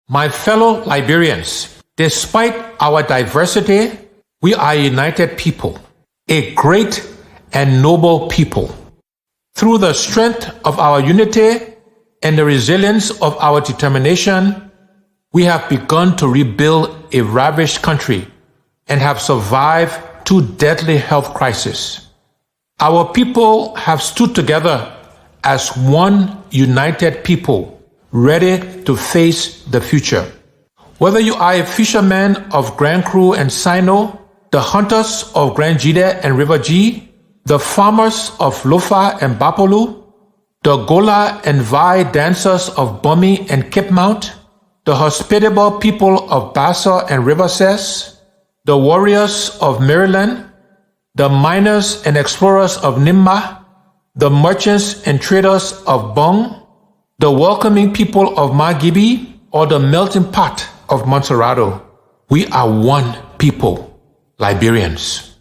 My fellow Liberians, despite our diversity, we are a united people, a great and noble people. Through the strength of our unity and the resilience of our determination, we have begun to rebuild a ravished country and have survived 2 deadly health crises. Our people have stood together as one united people, ready to face the future. Whether you are a fisherman of Grand Cru and Sino, the hunters of Grand Jide and River G, the farmers of Lofa and Bapolu, the Gola and Vai dancers of Bumi and Cape Mount, the hospitable people of Bassa and River Ses, the warriors of Maryland, the miners and explorers of Nimba, the merchants and traders of Bong, the welcoming people of Magibi, or the melting pot of Montserrado. We are one people, Liberians.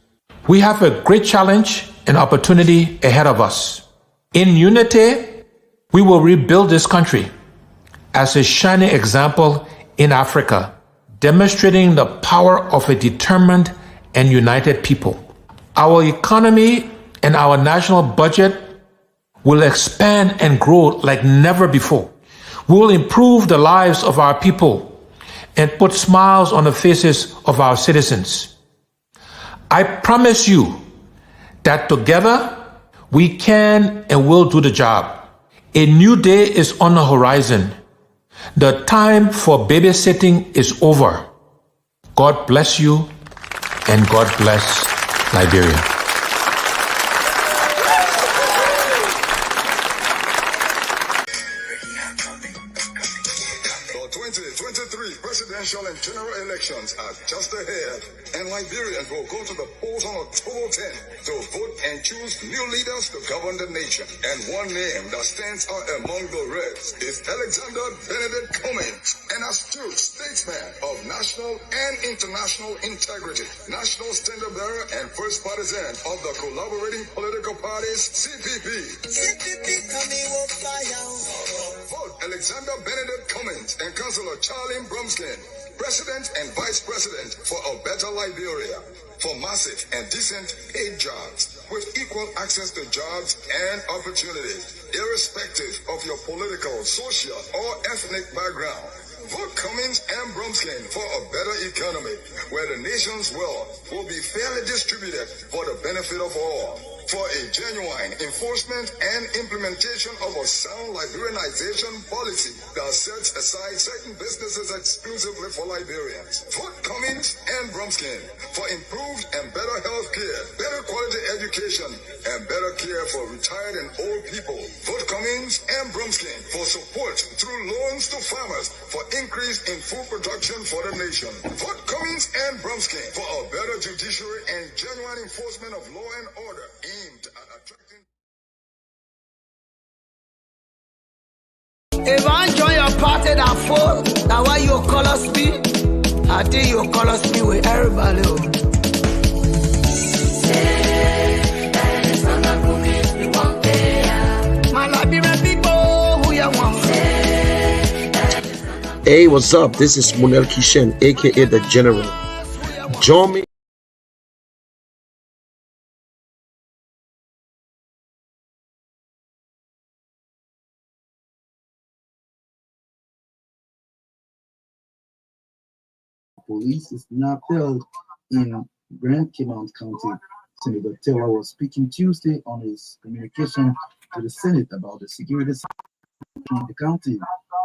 We have a great challenge and opportunity ahead of us. In unity, we will rebuild this country as a shining example in Africa, demonstrating the power of a determined and united people. Our economy and our national budget will expand and grow like never before. We will improve the lives of our people and put smiles on the faces of our citizens. I promise you that together we can and will do the job. A new day is on the horizon. The time for babysitting is over. God bless you and God bless Liberia. The 2023 presidential and general elections are just ahead, and Liberians will go to the polls on October 10th to vote and choose new leaders to govern the nation. And one name that stands out among the rest is Alexander Benedict Cummings, an astute statesman of national and international integrity, national standard bearer and first partisan of the collaborating political parties CPP. Vote Alexander Benedict Cummings and Councillor Charlie BRUMSKINE, President and Vice President for a better Liberia, for massive and decent paid jobs with equal access to jobs and opportunities, irrespective of your political, social, or ethnic background. Vote Cummings and BRUMSKINE for a better economy where the nation's wealth will be fairly distributed for the benefit of all. For a genuine enforcement and implementation of a sound Liberianization policy that sets aside certain businesses exclusively for Liberians. Vote Cummings and BRUMSKINE for improved and better health care, better quality education, and better care for retired and old people. Vote Cummings and BRUMSKINE for support through loans to farmers for increase in food production for the nation. Vote Cummings and BRUMSKINE for a better judiciary and genuine enforcement of law and order aimed at attracting. If I join your party that full, that why you call us me, I think you call us me with everybody. My Liberian people, who you want? Hey, what's up? This is Munel Kishen, aka the General. Join me. Police is now held in Grand Cape County. Senator Taylor was speaking Tuesday on his communication to the Senate about the security in the county.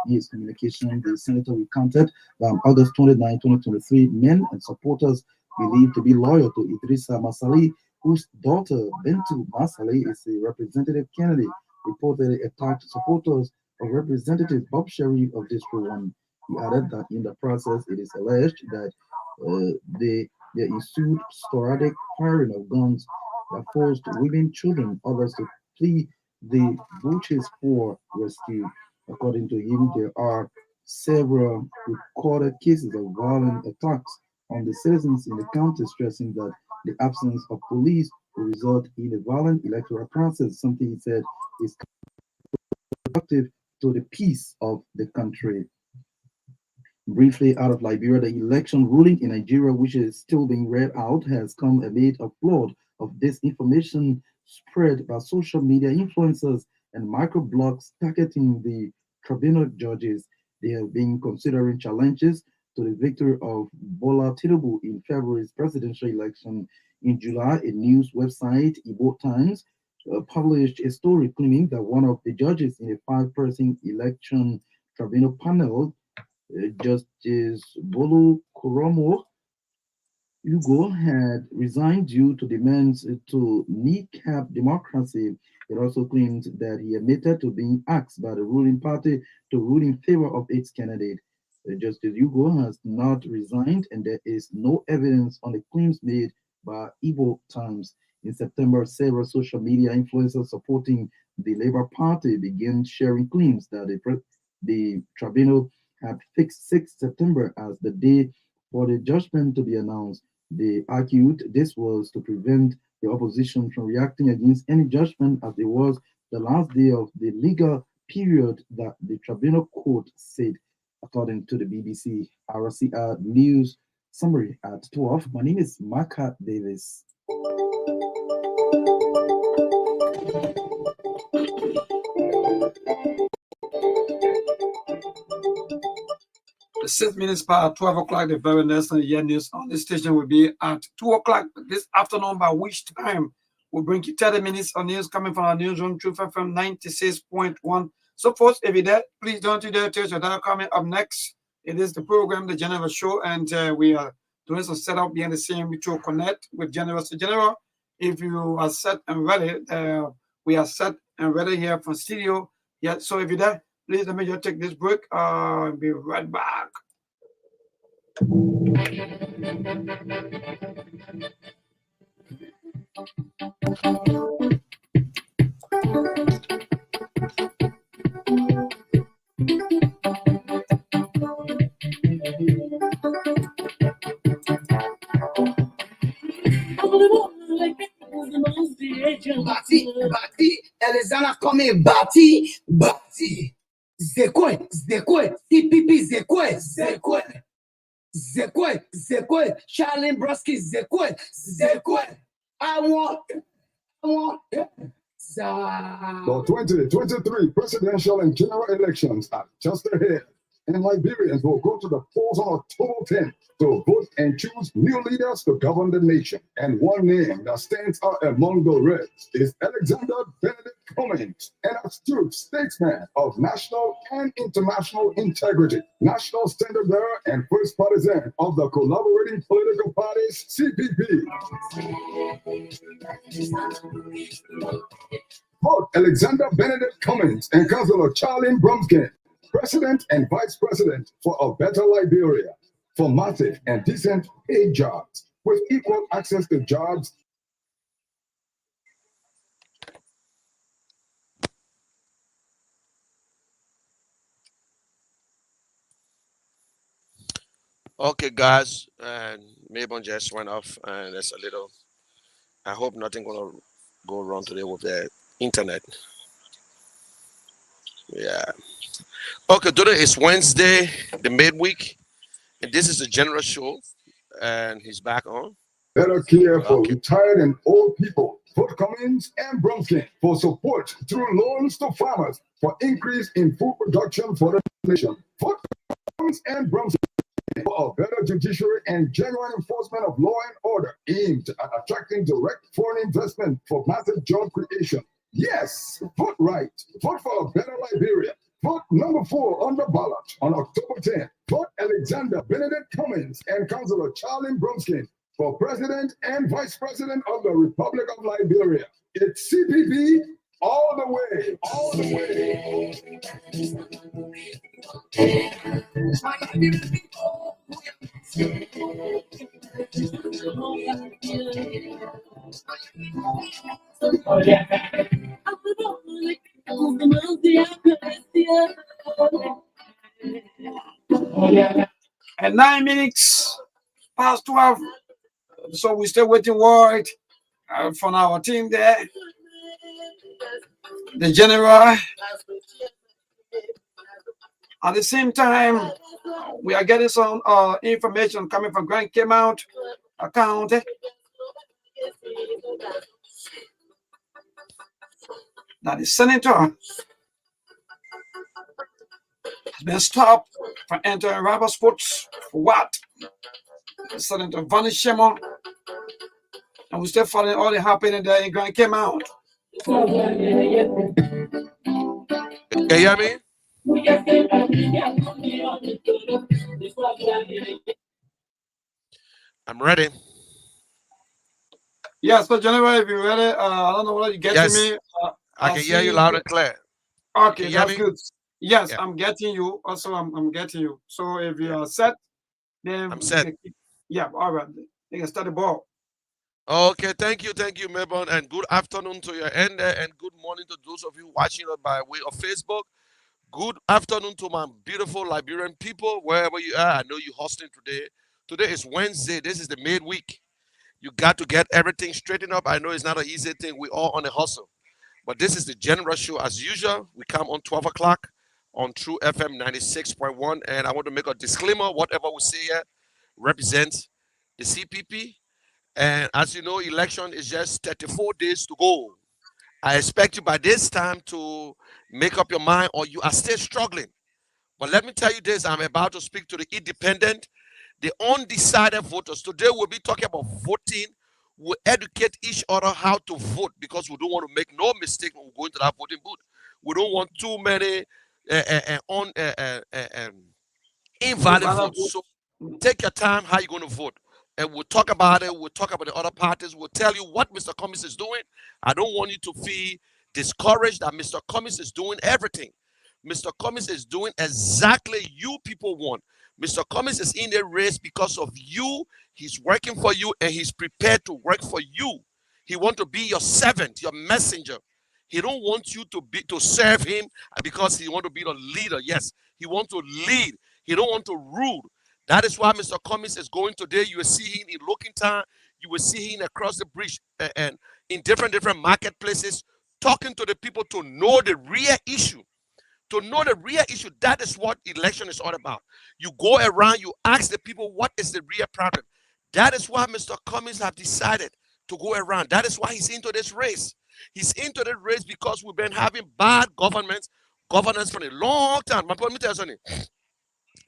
In his communication, the senator recounted that on August 29, 2023, men and supporters believed to be loyal to Idrissa Masali, whose daughter Bentu Masali is a representative candidate, reportedly attacked supporters of Representative Bob Sherry of District 1. He added that in the process, it is alleged that there ensued sporadic firing of guns that forced women, children, others to flee the bushes for rescue. According to him, there are several recorded cases of violent attacks on the citizens in the county, stressing that the absence of police will result in a violent electoral process, something he said is conducive to the peace of the country. Briefly, out of Liberia, the election ruling in Nigeria, which is still being read out, has come amid a flood of disinformation spread by social media influencers and microblogs targeting the tribunal judges. They have been considering challenges to the victory of Bola Tinubu in February's presidential election. In July, a news website, Igbo Times, published a story claiming that one of the judges in a five-person election tribunal panel, Justice Bolu Koromo Hugo, had resigned due to demands to kneecap democracy. It also claimed that he admitted to being asked by the ruling party to rule in favor of its candidate. Justice Hugo has not resigned, and there is no evidence on the claims made by Igbo Times. In September, several social media influencers supporting the Labour Party began sharing claims that the tribunal had fixed 6 September as the day for the judgment to be announced. They argued this was to prevent the opposition from reacting against any judgment, as it was the last day of the legal period that the tribunal court said, according to the BBC RCR News Summary at 12. My name is Maka Davis. The 6 minutes past 12 o'clock, the very next year news on this station will be at 2 o'clock this afternoon, by which time we'll bring you 30 minutes of news coming from our newsroom, Truth FM 96.1. So, folks, if you're there, please don't you dare touch your dial. Coming up next, it is the program, The General Show, and we are doing some setup behind the scene to connect with General. So, General, if you are set and ready, we are set and ready here from studio. Yeah, so if you're there, please let me just take this break. I'll be right back. Bati, Elizana come Bati. Zekwe, CPP, Zekwe, Charlie Broski, Zekwe. I want. The 2023 presidential and general elections are just ahead, and Liberians will go to the polls on October 10th to vote and choose new leaders to govern the nation. And one name that stands out among the rest is Alexander Benedict Cummings, an astute statesman of national and international integrity, national standard bearer and first partisan of the collaborating political parties, CPP. Vote Alexander Benedict Cummings and Councillor Charlie BRUMSKINE, President and Vice President for a better Liberia, for massive and decent paid jobs with equal access to jobs. Okay, guys, and Mabon just went off, and there's a little. I hope nothing gonna go wrong today with the internet. Yeah. Okay, today is Wednesday, the midweek, and this is the general show, and he's back on. Better care for retired and old people. Vote Cummings and BRUMSKINE for support through loans to farmers for increase in food production for the nation. Vote Cummings and BRUMSKINE for a better judiciary and genuine enforcement of law and order aimed at attracting direct foreign investment for massive job creation. Yes, vote right. Vote for a better Liberia. Vote number 4 on the ballot on October 10th. Vote Alexander Benedict Cummings and Councillor Charlie BRUMSKINE for President and Vice President of the Republic of Liberia. It's CPP all the way, all the way. And 9 minutes past 12. So we're still waiting word from our team there. The general. At the same time, we are getting some information coming from Grand Caymount account that the senator has been stopped from entering rubber sports. For what? Senator Vonnie Shimon, and we're still following all the happening there in Grand Caymount. You hear me? I'm ready. Yes, so Jennifer, if you're ready, I don't know whether you get Yes. to me. I can hear you loud and clear. Okay, that's good. Yes, Yeah. I'm getting you. Also, I'm getting you. So if you are set, then I'm set. Yeah, all right. You can start the ball. Okay, thank you, Melbourne, and good afternoon to your end, and good morning to those of you watching us by way of Facebook. Good afternoon to my beautiful Liberian people, wherever you are. I know you're hosting today. Today is Wednesday. This is the midweek. You got to get everything straightened up. I know it's not an easy thing. We're all on a hustle. But this is the general show as usual. We come on 12 o'clock on True FM 96.1. And I want to make a disclaimer. Whatever we say here represents the CPP. And as you know, election is just 34 days to go. I expect you by this time to make up your mind, or you are still struggling. But let me tell you this, I'm about to speak to the independent, the undecided voters. Today we'll be talking about voting. We'll educate each other how to vote, because we don't want to make no mistake when we go into that voting booth. We don't want too many invalid votes. So take your time how you're going to vote. And we'll talk about it. We'll talk about the other parties. We'll tell you what Mr. Cummings is doing. I don't want you to feel discouraged that Mr. Cummings is doing everything. Mr. Cummings is doing exactly you people want. Mr. Cummings is in the race because of you. He's working for you, and he's prepared to work for you. He wants to be your servant, your messenger. He don't want you to serve him because he want to be the leader. Yes, he wants to lead. He don't want to rule. That is why Mr. Cummings is going today. You will see him in Lookington. You will see him across the bridge and in different marketplaces, talking to the people to know the real issue. To know the real issue, that is what election is all about. You go around, you ask the people what is the real problem. That is why Mr. Cummings have decided to go around. That is why he's into this race. He's into the race because we've been having bad governance for a long time. Let me tell you something.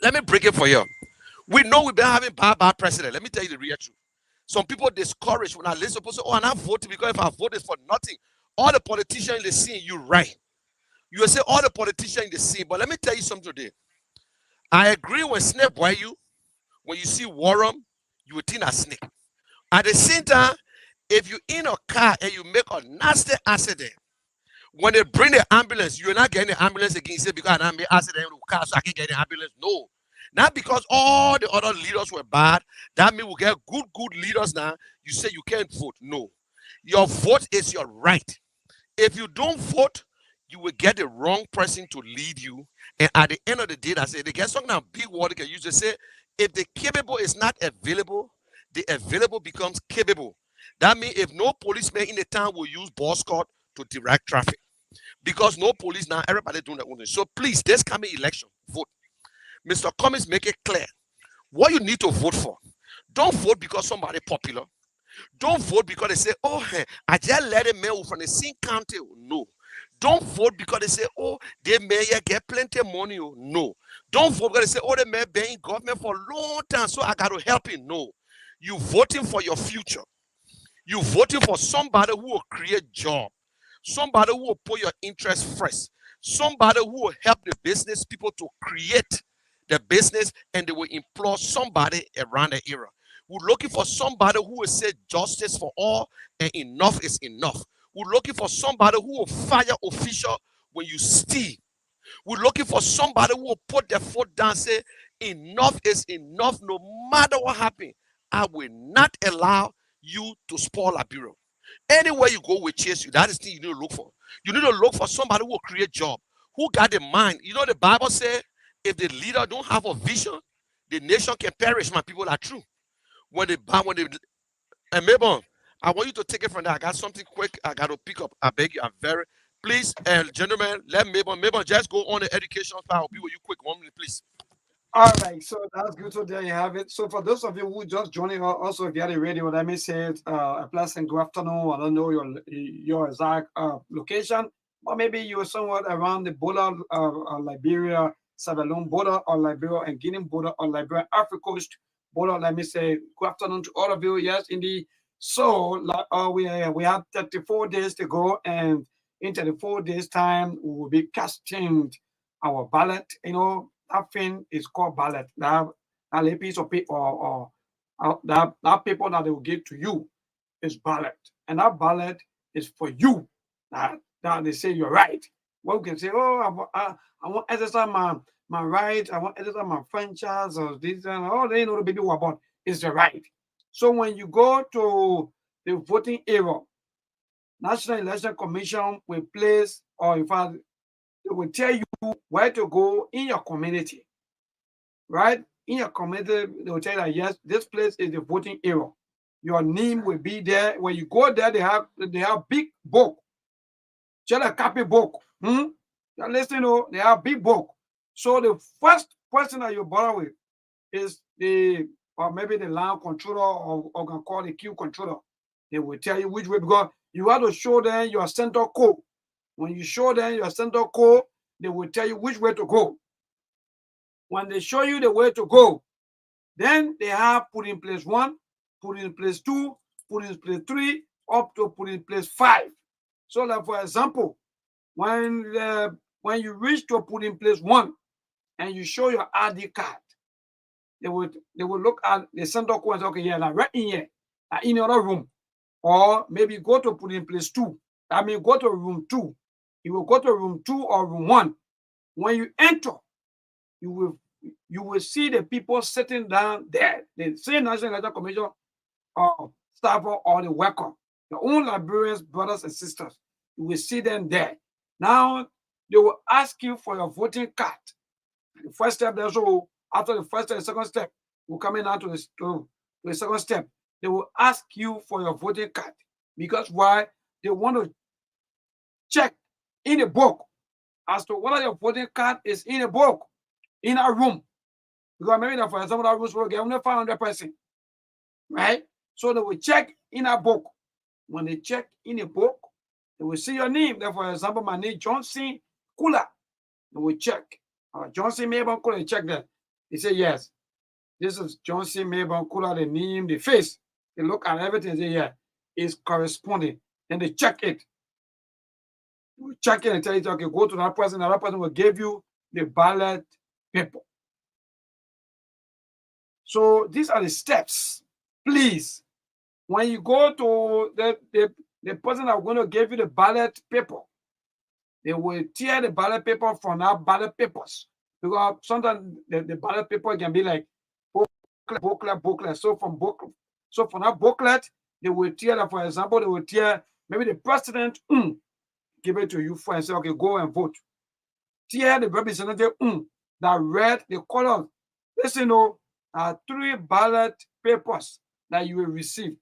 Let me break it for you. We know we've been having bad president. Let me tell you the real truth. Some people discouraged when I listen to say, oh, I'm not voting because if I vote is for nothing. All the politicians in the scene, you right. You will say all the politicians in the scene, but let me tell you something today. I agree when snake bite you. When you see worm, you will think a snake. At the same time, if you're in a car and you make a nasty accident, when they bring the ambulance, you're not getting the ambulance again. You say, because I made accident with the car, so I can't get the ambulance. No. Not because all the other leaders were bad. That means we get good leaders now. You say you can't vote. No. Your vote is your right. If you don't vote, you will get the wrong person to lead you. And at the end of the day, I say, they get something now big word they can use to say, if the capable is not available, the available becomes capable. That means if no policeman in the town will use bus escort to direct traffic. Because no police now, everybody doing their own thing. So please, this coming election, vote. Mr. Cummings make it clear what you need to vote for. Don't vote because somebody popular. Don't vote because they say, oh, hey, I just let a mayor from the same county. No. Don't vote because they say, oh, the mayor get plenty of money. No. Don't vote because they say, oh, the mayor been in government for a long time, so I got to help him. No. You voting for your future. You voting for somebody who will create job. Somebody who will put your interest first. Somebody who will help the business people to create the business, and they will employ somebody around the era. We're looking for somebody who will say justice for all and enough is enough. We're looking for somebody who will fire official when you steal. We're looking for somebody who will put their foot down and say enough is enough. No matter what happens, I will not allow you to spoil a bureau. Anywhere you go, we chase you. That is the thing you need to look for. You need to look for somebody who will create job, who got the mind. You know the Bible says, if the leader don't have a vision, the nation can perish. My people are true. And maybe I want you to take it from there. I got something quick I got to pick up. I beg you, I'm very Please, gentlemen, let Mabel just go on the education file. I'll be with you quick. 1 minute, please. All right, so that's good. So there you have it. So for those of you who just joining us, also if you had a radio, let me say a pleasant good afternoon. I don't know your exact location, or maybe you were somewhere around the border of Liberia, Sierra Leone border, or Liberia and Guinea border, or Liberia Africa Coast border. Let me say good afternoon to all of you. Yes, indeed. So we have 34 days to go, and in 34 days time we will be casting our ballot. You know, that thing is called ballot. That piece of paper or that paper that they will give to you is ballot, and that ballot is for you. That they say you're right. Well, you can say, oh, I want to exercise my right. I want to exercise my franchise or this and all. They know the baby what about is the right. So when you go to the voting area, National Election Commission will place, or in fact, they will tell you where to go in your community, right? In your community, they will tell you that yes, this place is the voting area. Your name will be there. When you go there, they have big book, just a copy book. You're listening to? They have big book. So the first person that you bother with is or maybe the land controller, or can call the queue controller. They will tell you which way, because you have to show them your center code. When you show them your center code, they will tell you which way to go. When they show you the way to go, then they have put in place 1, put in place 2, put in place 3, up to put in place 5. So like for example, when you reach to put in place 1 and you show your ID card, they will look at the center code and say, okay, yeah, like right in here, like in the other room. Or maybe go to put in place 2. I mean, go to room 2. You will go to room 2 or room 1. When you enter, you will see the people sitting down there. The same National Election Commission staff or the worker, your own Liberians, brothers and sisters. You will see them there. Now they will ask you for your voting card. The first step, so after the first and the second step, we're coming down to the second step. They will ask you for your voting card, because why? They want to check in the book as to whether your voting card is in a book, in a room. Because maybe that, for example, that room will get only 500 person, right? So they will check in a book. When they check in a book, they will see your name. Then, for example, my name Johnson Kula. They will check. Johnson Mayborn Kula, they check that. They say, yes, this is Johnson Mayborn Kula, the name, the face. They look at everything and say, yeah, it's corresponding. Then they check it. They will check it and tell you, okay, go to that person. That person will give you the ballot paper. So these are the steps. Please, when you go to the person that's going to give you the ballot paper, they will tear the ballot paper from that ballot papers. Because sometimes the ballot paper can be like booklet. So from that booklet, they will tear that. For example, they will tear maybe the president give it to you for and say, okay, go and vote. Tear the representative that read the color. Listen, 3 ballot papers that you will receive.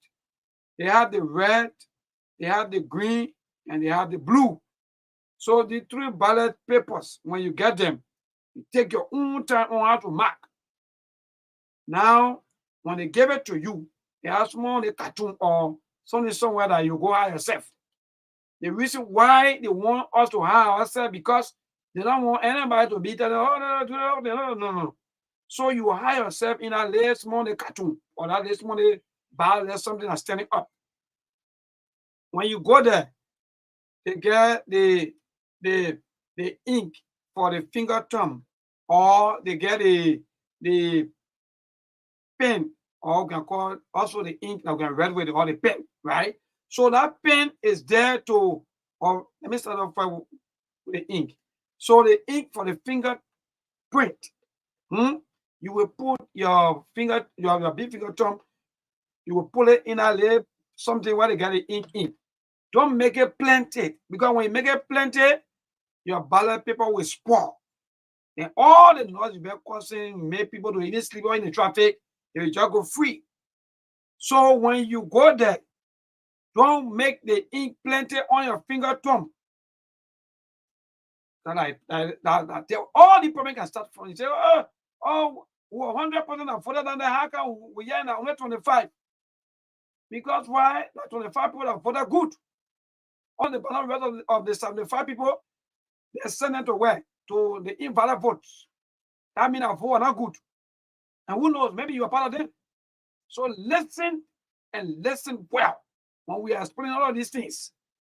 They have the red, they have the green, and they have the blue. So the 3 ballot papers, when you get them, you take your own time on how to mark. Now, when they give it to you, they have small cartoon or something somewhere that you go hire yourself. The reason why they want us to hire ourselves, because they don't want anybody to be telling, oh, no. So you hire yourself in a little small cartoon or that little small bar, there's something that's standing up. When you go there, they get the ink for the finger thumb, or they get the pen, or we can call also the ink that we can read with, or the pen, right? So that pen is there to, or let me start off with the ink. So the ink for the fingerprint, you will put your finger, your big finger thumb, you will pull it in a little something where they get the ink in. Don't make it plenty, because when you make it plenty, your ballot paper will spoil. And all the noise you've been causing make people to even sleep in the traffic, they will just go free. So when you go there, don't make the ink plenty on your finger thumb. All the problem can start from. You say, we're 100% further than the hacker. We are now only 25. Because why? The 25 people are further good. On the balance of the 75 people, they send them to where? To the invalid votes. That means our vote are not good. And who knows? Maybe you are part of them. So listen and listen well when we are explaining all of these things.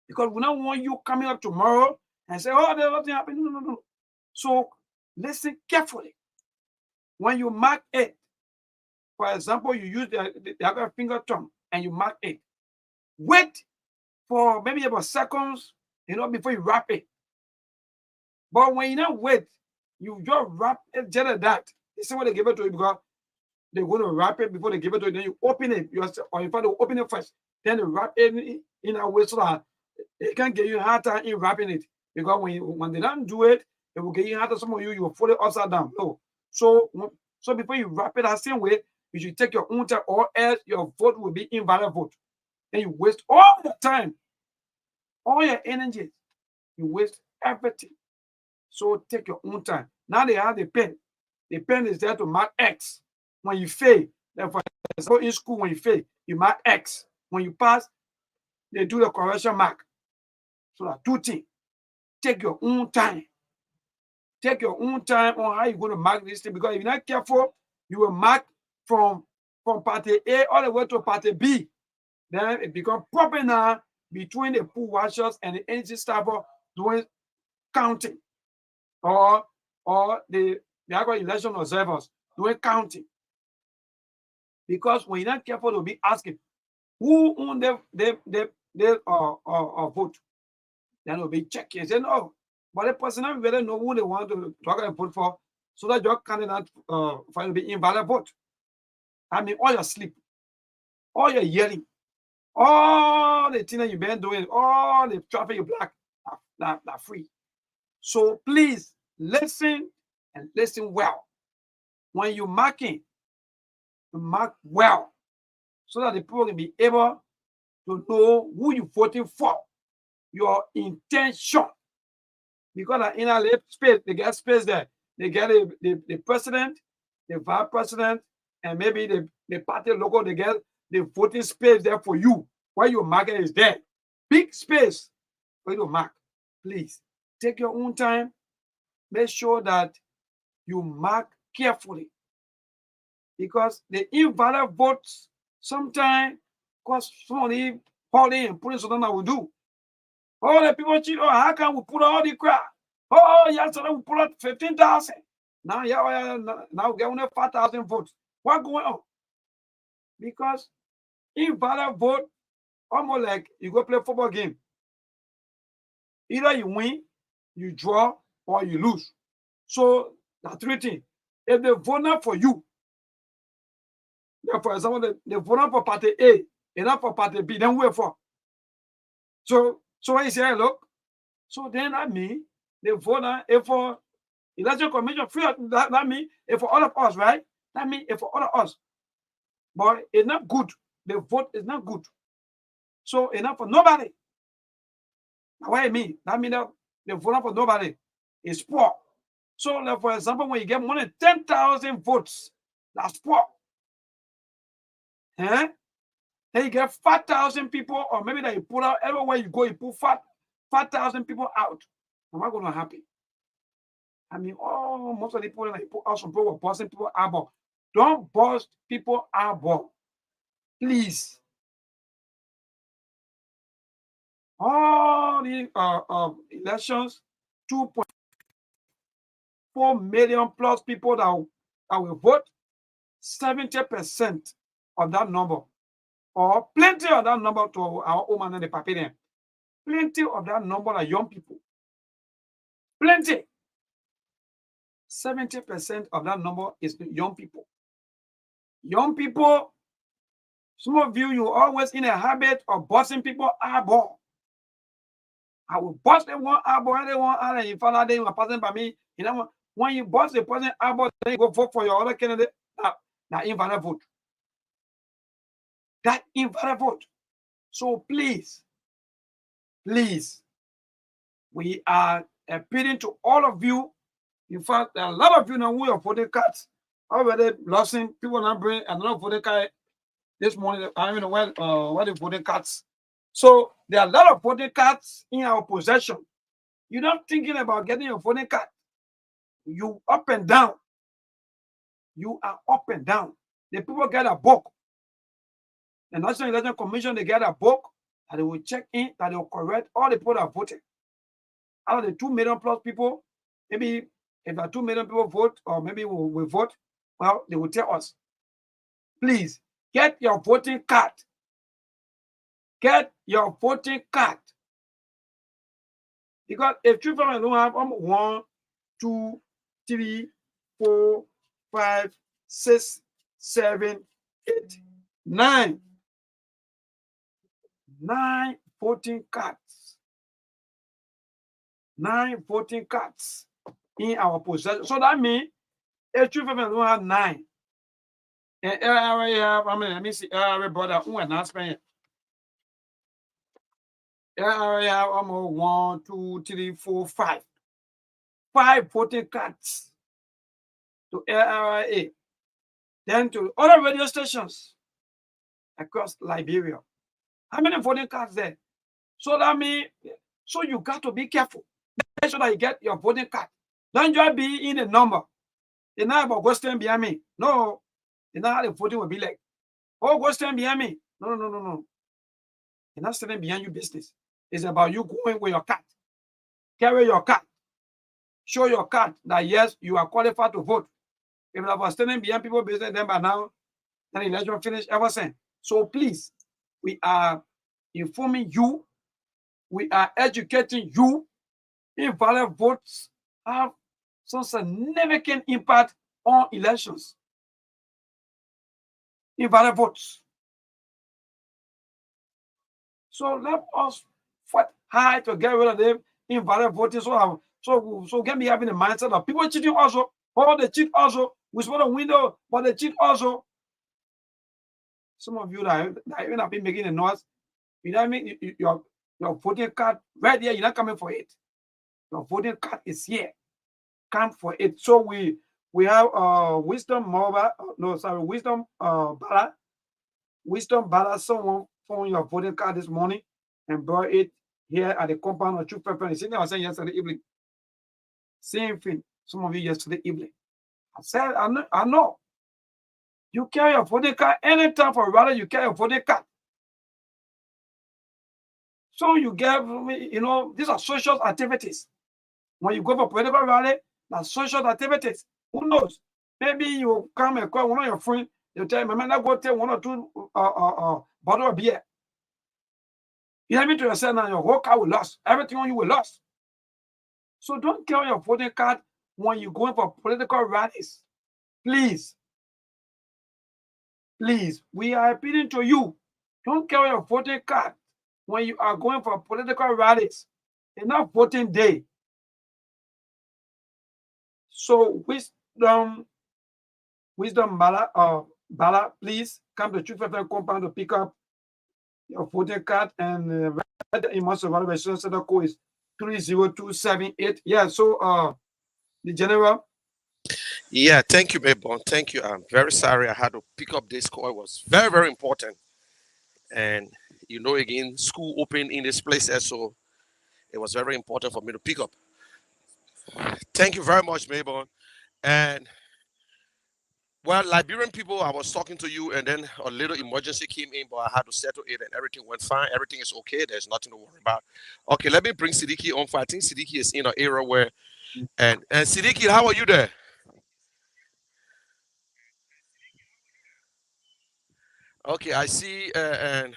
Because we don't want you coming up tomorrow and say, oh, there's nothing happening. No. So listen carefully. When you mark it, for example, you use the other finger thumb and you mark it. Wait for maybe about seconds, before you wrap it. But when you don't wait, you just wrap it just like that. This is what they give it to you because they're going to wrap it before they give it to you. Then you open it yourself, or in fact, they open it first. Then they wrap it in a way so that it can get you a hard time in wrapping it. Because when they don't do it, it will get you hard time. Some of you will fold it upside down. No. So before you wrap it that same way, you should take your own time, or else your vote will be invalid vote. And you waste all your time, all your energy. You waste everything. So take your own time. Now they have the pen. The pen is there to mark X. When you fail, for example, in school, when you fail, you mark X. When you pass, they do the correction mark. So that two things. Take your own time. Take your own time on how you're going to mark this thing. Because if you're not careful, you will mark from party A all the way to party B. Then it becomes proper now between the pool washers and the energy staff doing counting. Or the actual election observers doing counting. Because when you're not careful, they'll be asking who own their vote. Then they'll be checking. Say no. But the person really know who they want to talk and vote for, so that your candidate find to be invalid vote. I mean, all your sleep, all your yelling, all the things that you've been doing, all the traffic you block, are free. So please listen and listen well. When you're marking, you mark well, so that the people can be able to know who you're voting for, your intention. Because in a space, they get space there. They get the president, the vice president, and maybe the party logo, they get the voting space there for you. Where your market is there. Big space for you to mark. Please, take your own time. Make sure that you mark carefully. Because the invalid votes sometimes cause somebody holding and putting something that we do. Oh, the people cheat. Oh, how can we put all the crap? Oh, yesterday we put out 15,000. Now, now we get only 5,000 votes. What's going on? Because invalid vote, almost like you go play a football game. Either you win, you draw, or you lose. So, that's three things. If they vote not for you, for example, they vote not for party A and not for party B, then wait for. So when you say, look, so then that means they vote for election commission free. That means if for all of us, right? That means if for all of us. But it's not good. The vote is not good. So it's not for nobody. Now what I mean? That means that the vote for nobody is poor. So like for example, when you get more than 10,000 votes, that's poor. Then you get 5,000 people, or maybe that you put out everywhere you go, you put 5,000 people out. Am I going to happen? I mean, most of the people that you put out, some people were busting people out. Don't bust people out, please. All the elections, 2.4 million plus people that will vote, 70% of that number, or plenty of that number to our woman and the papillon. Plenty of that number are young people. Plenty. 70% of that number is young people. Young people, some of you always in a habit of busting people eyeball. I will bust them one eyeball, and they one eye, and you find out they were passing by me. You know, when you bust the person eyeball, then you go vote for your other candidate. That invalid vote. That invalid vote. So please, we are appealing to all of you. In fact, there are a lot of you now who are voting cards already losing. People now bring another voting card this morning. I don't know where the voting cards. So there are a lot of voting cards in our possession. You're not thinking about getting your voting card. You up and down. You are up and down. The people get a book. The National Election Commission, they get a book and they will check in that they will correct all the people that voted. Out of the 2 million plus people, maybe if there are 2 million people vote, or maybe we vote, well, they will tell us, please get your voting card. Get your voting card. Because if two families don't have 1, 2, 3, 4, 5, 6, 7, 8, 9 voting cards. 9 voting cards in our possession. So that means if two families don't have 9, and I have, let me see, brother, who are not spending. I have almost 1, 2, 3, 4, 5. 5 voting cards to LRA, then to other radio stations across Liberia. How many voting cards there? So that means, so you got to be careful. Make sure that you get your voting card. Don't just be in a number. It's not about go stand behind me. No, it's not how the voting will be like. Oh, go stand behind me. No. It's not standing behind your business. It's about you going with your card. Carry your card. Show your card that yes, you are qualified to vote. If I was standing behind people business, then by now, then the election finished ever since. So please, we are informing you, we are educating you. Invalid votes have some significant impact on elections. Invalid votes. So let us fight hard to get rid of them invalid voting. So get me having the mindset of people cheating also. Oh, they cheat also. We spot a window, but they cheat also. Some of you that even have been making a noise, you know what I mean? Your voting card right there, you're not coming for it. Your voting card is here. Come for it. So we have Wisdom Bala. Wisdom Bala, someone found your voting card this morning and brought it here at the compound of True Pepper. Same thing I was saying yesterday evening. Same thing. Some of you yesterday evening. I said, I know. You carry your voting card anytime for a rally, you carry your voting card. So you get, these are social activities. When you go for political rally, that's social activities. Who knows? Maybe you come and call one of your friends, you tell him, man, I go take 1 or 2 bottle of beer. You have me to yourself now, your whole car will lose. Everything on you will lose. So don't carry your voting card when you're going for political rallies. Please. Please, we are appealing to you. Don't carry your voting card when you are going for political rallies. It's not voting day. So Wisdom Bala, please come to Truth FM compound to pick up your voting card and in most of our registration center code is 30278. Yeah, so the general. Yeah, thank you, Maybon. Thank you. I'm very sorry I had to pick up this call. It was very, very important. And again, school opened in this place, so it was very important for me to pick up. Thank you very much, Maybon. And well, Liberian people, I was talking to you, and then a little emergency came in, but I had to settle it, and everything went fine. Everything is okay. There's nothing to worry about. Okay, let me bring Siddiqui on. I think Siddiqui is in an area where, and Siddiqui, how are you there? Okay, I see, and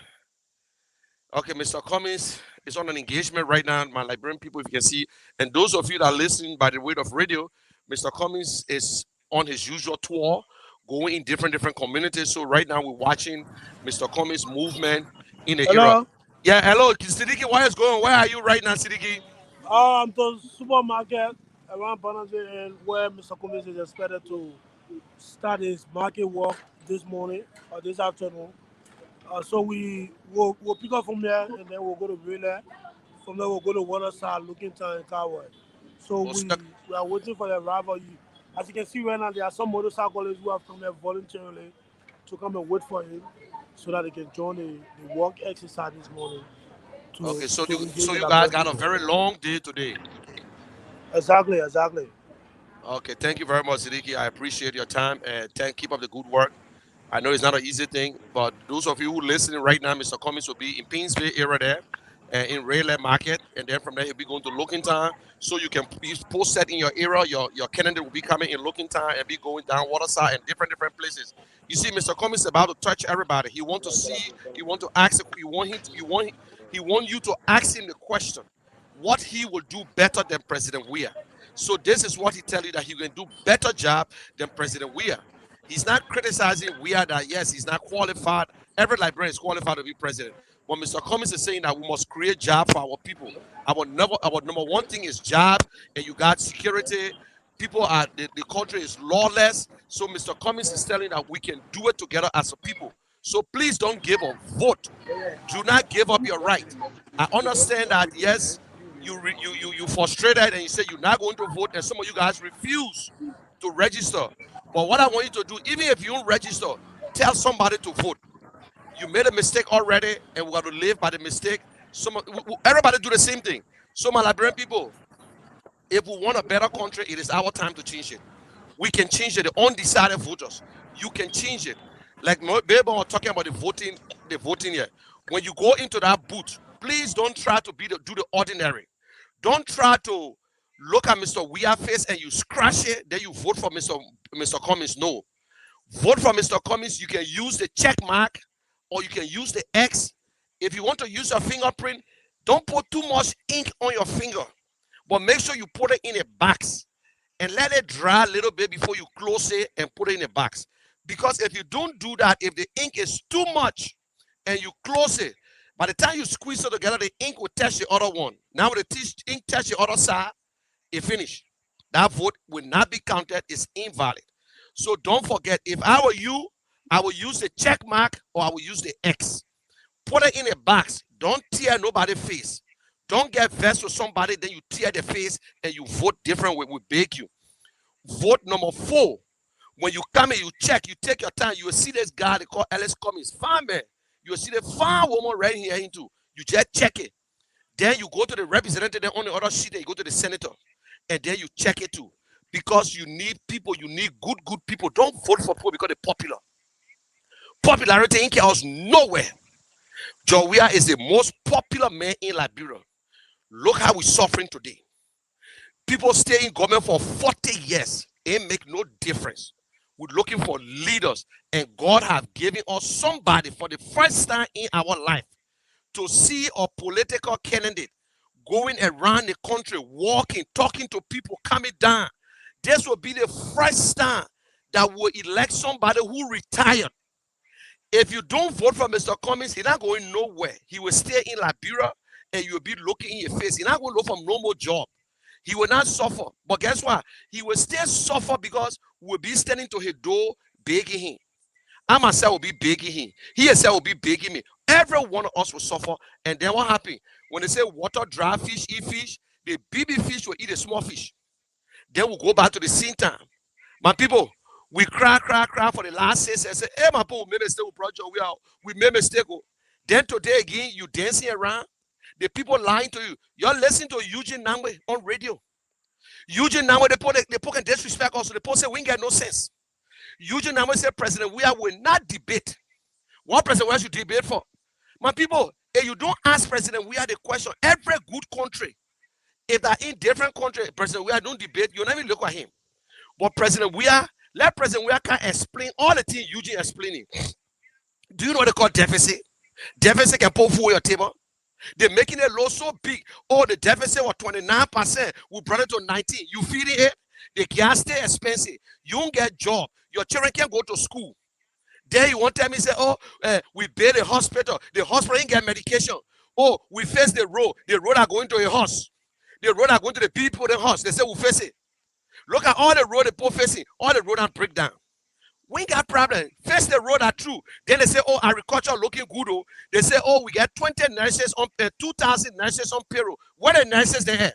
okay, Mr. Cummings is on an engagement right now. My Liberian people, if you can see, and those of you that are listening by the way of radio, Mr. Cummings is on his usual tour, going in different communities. So right now we're watching Mr. Cummings' movement in the area. Yeah, hello, Siddiqui, what is going on? Where are you right now, Siddiqui? I'm to supermarket around Banana and where Mr. Cummings is expected to start his market work this morning or this afternoon. So we'll pick up from there and then we'll go to Relay. From there we'll go to Waterside, looking to Cowboy. So we are waiting for the arrival. As you can see right now, there are some motorcyclists who have come here voluntarily to come and wait for him so that they can join the walk exercise this morning. Okay, so To engage you with our guys black got a people. very long day today. Exactly. Okay, thank you very much, Siddiqui. I appreciate your time and keep up the good work. I know it's not an easy thing, but those of you who listening right now, Mr. Cummings will be in Painesville area there, in Rayland Market, and then from there he'll be going to Looking Town. So you can post that in your area. Your candidate will be coming in Looking Town and be going down Waterside and different places. You see, Mr. Cummings is about to touch everybody. He want to see. He want to ask. He want you to ask him the question, what he will do better than President Weah. So this is what he tell you, that he can do better job than President Weah. He's not criticizing Weah that yes, he's not qualified. Every librarian is qualified to be president. But Mr. Cummings is saying that we must create jobs for our people. Our number one thing is job, and you got security. People are the country is lawless. So Mr. Cummings is telling that we can do it together as a people. So please don't give up. Vote. Do not give up your right. I understand that yes, you frustrated and you say you're not going to vote, and some of you guys refuse to register. But what I want you to do, even if you don't register, tell somebody to vote. You made a mistake already, and we got to live by the mistake. Everybody do the same thing. So my Liberian people, if we want a better country, it is our time to change it. We can change it. The undecided voters, you can change it. Like Baby was talking about the voting here. When you go into that booth, please don't try to do the ordinary. Don't try to look at Mr. Weah's face and you scratch it, then you vote for Mr. Cummings. No. Vote for Mr. Cummings. You can use the check mark or you can use the X. If you want to use your fingerprint, don't put too much ink on your finger, but make sure you put it in a box and let it dry a little bit before you close it and put it in a box. Because if you don't do that, if the ink is too much and you close it, by the time you squeeze it together, the ink will touch the other one. Now when the ink touch the other side, it finished. That vote will not be counted. It's invalid. So don't forget, if I were you, I will use the check mark or I will use the X. Put it in a box. Don't tear nobody's face. Don't get vexed with somebody, then you tear the face and you vote different. We beg you. Vote number 4. When you come in, you check, you take your time, you will see this guy they call Ellis Cummings. Fine man. You will see the fine woman right here into. You just check it. Then you go to the representative, then on the other sheet, then you go to the senator. And then you check it too. Because you need people, you need good people. Don't vote for people because they're popular. Popularity ain't us nowhere. John Weah is the most popular man in Liberia. Look how we're suffering today. People stay in government for 40 years. It make no difference. We're looking for leaders. And God has given us somebody for the first time in our life to see a political candidate going around the country, walking, talking to people, coming down. This will be the first time that we'll elect somebody who retired. If you don't vote for Mr. Cummings, he's not going nowhere. He will stay in Liberia and you'll be looking in your face. He's not going to look for no more job. He will not suffer. But guess what? He will still suffer because we'll be standing to his door begging him. I myself will be begging him. He himself will be begging me. Every one of us will suffer. And then what happened? When they say water, dry fish, eat fish, the baby fish will eat a small fish. Then we'll go back to the same time. My people, we cry for the last 6 and say, hey, my people, we made a mistake with Project. We made a mistake. Then today again, you dancing around. The people lying to you. You're listening to Eugene Nangwe on radio. Eugene Nangwe, they put disrespect also. The people say, we ain't got no sense. Eugene Nangwe said, President Weah will not debate. What President Weah should debate for? My people, if you don't ask President Weah the question, every good country, if they're in different countries, President Weah don't debate, you never look at him. But President Weah, let President Weah can explain all the things Eugene explaining. Do you know what they call deficit? Deficit can put food on your table. They're making it low so big. Oh, the deficit was 29%. We brought it to 19. You feeding it? The gas stay expensive. You don't get job. Your children can't go to school. Then you want to tell me, say, oh, we build a hospital. The hospital ain't get medication. Oh, we face the road. The road are going to a horse. The road are going to the people in the horse. They say, we face it. Look at all the road the people facing. All the road are break down. We ain't got problem. First the road are true. Then they say, oh, agriculture looking good. Oh. They say, oh, we get 20 nurses on 2,000 nurses on payroll. What are nurses they have?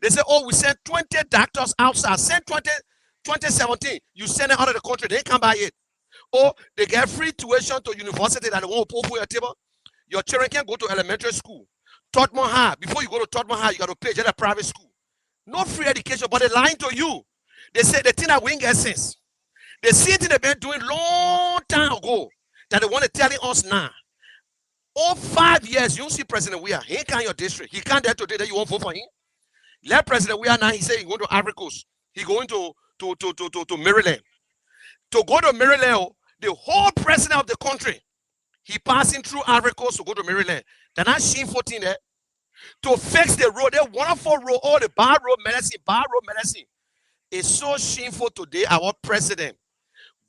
They say, oh, we sent 20 doctors outside. Send 2017. You send them out of the country. They come by it. Or they get free tuition to university that they won't put for your table. Your children can go to elementary school. Tottenham High. Before you go to Tottenham High, you got to pay just a private school. No free education, but they're lying to you. They say the thing that we ain't get sense. They see it they've been doing long time ago that they want to tell us now. All 5 years, you don't see President Weah. He can't your district. He can't there today that you won't vote for him. Let President Weah now, he said he's going to Ivory Coast. He's going to Maryland. To go to Maryland, the whole president of the country, he passing through Ivory Coast to go to Maryland. They're not shameful thing there. To fix the road, they wonderful road, all the bar road medicine. It's so shameful today, our president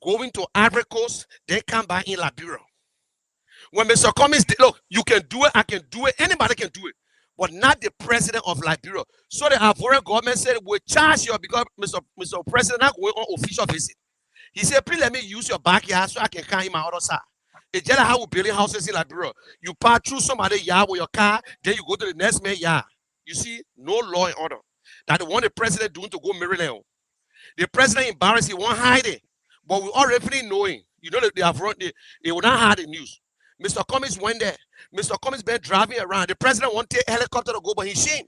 going to Ivory Coast, they come by in Liberia. When Mr. Cummings, look, you can do it, I can do it, anybody can do it, but not the president of Liberia. So the Ivorian government said, we'll charge you because Mr. President not going on official visit. He said, please let me use your backyard so I can come in my other side. It's just how we're building houses in Liberia. You pass through somebody's yard with your car, then you go to the next man's yard. You see, no law and order. That's the one the president doing to go Maryland. The president embarrassed, he won't hide it. But we already knowing, you know that they will not hide the news. Mr. Cummings went there. Mr. Cummings been driving around. The president won't take a helicopter to go, but he's shame.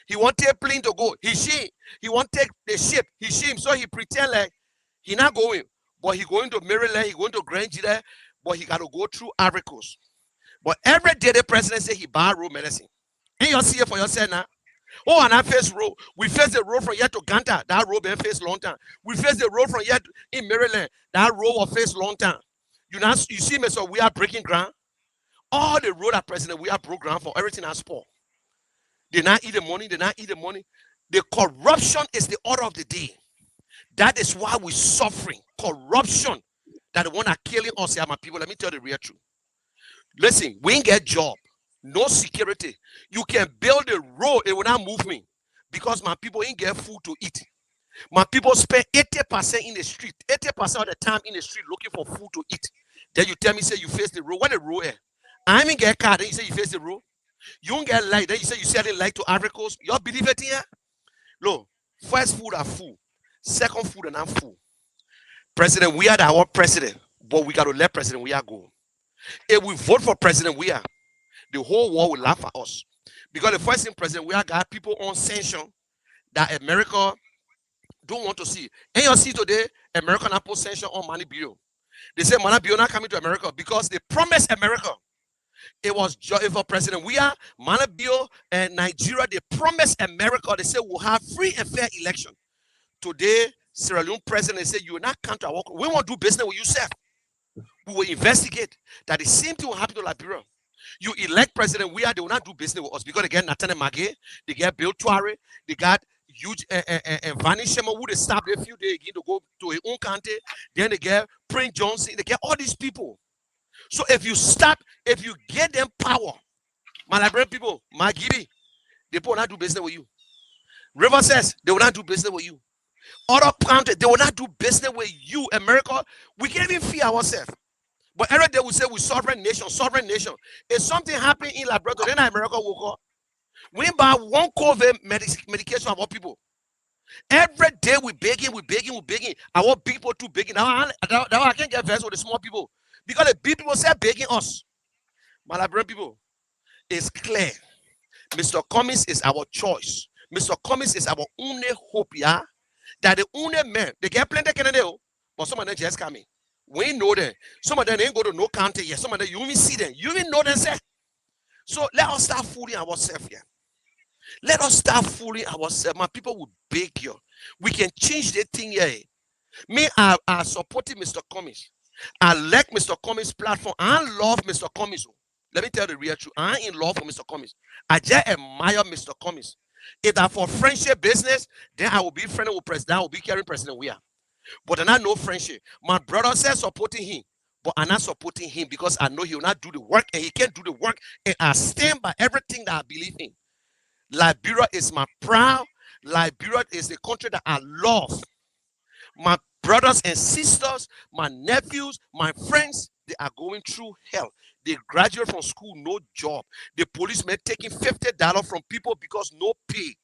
He won't take a plane to go. He's shame. He won't take the ship. He's shame. So he pretend like he not going. But he going to Maryland, he going to Grand Gila, but he got to go through Ivory Coast. But every day the president say he buy road medicine. And you see it for yourself now. Oh, and I face road. We face the road from here to Ganta. That road been faced long time. We face the road from here in Maryland. That road was faced long time. You see me, so we are breaking ground. All the road at president, we are broke ground for everything that's poor. They not eat the money. They not eat the money. The corruption is the order of the day. That is why we're suffering. Corruption. That the one that killing us here, my people. Let me tell you the real truth. Listen, we ain't get job. No security. You can build a road, it will not move me. Because my people ain't get food to eat. My people spend 80% in the street, 80% of the time in the street looking for food to eat. Then you tell me, say you face the road. What the road is? I ain't get a car, then you say you face the road. You don't get light, then you say you selling light to Ivory Coast. You all believe it here? Look, first food are full. Second food are not full. President, we are our president, but we got to let President Weah go. If we vote for President Weah, the whole world will laugh at us. Because the first thing President Weah got people on sanction that America don't want to see. And you see today, America not put sanction on money bill. They say money bill not coming to America because they promised America. It was for President Weah, money bill, and Nigeria. They promised America. They said we'll have free and fair election. Today, Sierra Leone president said you will not come to our work. We won't do business with you, sir. We will investigate. That the same thing will happen to Liberia. You elect President Weah, they will not do business with us because they get Nathan Magé, they get Bill Tuare, they got huge Vani Shema, who they stopped a few days again to go to his own country. Then they get Prince Johnson, they get all these people. So if you get them power, my Liberian people, Magibi, they will not do business with you. River says they will not do business with you. Other countries, they will not do business with you. America, we can't even fear ourselves. But every day we say we're sovereign nation, sovereign nation. If something happened in Liberia, then America will go. We buy one COVID medication of our people. Every day we're begging. Our people too begging. Now I can't get vexed with the small people. Because the big people say begging us. My Liberian people, it's clear. Mr. Cummings is our choice. Mr. Cummings is our only hope, yeah? That the only man, they get plenty of Canada, but some of them just coming. We know them. Some of them ain't go to no county yet. Some of them, you even see them. You even know them, sir. So let us start fooling ourselves here. Let us start fooling ourselves. My people will beg you. We can change the thing here. Me, I supporting Mr. Cummings. I like Mr. Cummings' platform. I love Mr. Cummings. Let me tell you the real truth. I'm in love for Mr. Cummings. I just admire Mr. Cummings. If that for friendship business, then I will be friendly with President. I will be carrying President Weah. But I not no friendship. My brother says supporting him, but I'm not supporting him because I know he will not do the work and he can't do the work. And I stand by everything that I believe in. Liberia is my proud. Liberia is the country that I love. My brothers and sisters, my nephews, my friends, they are going through hell. They graduate from school, no job. The policemen taking $50 from people because no pay.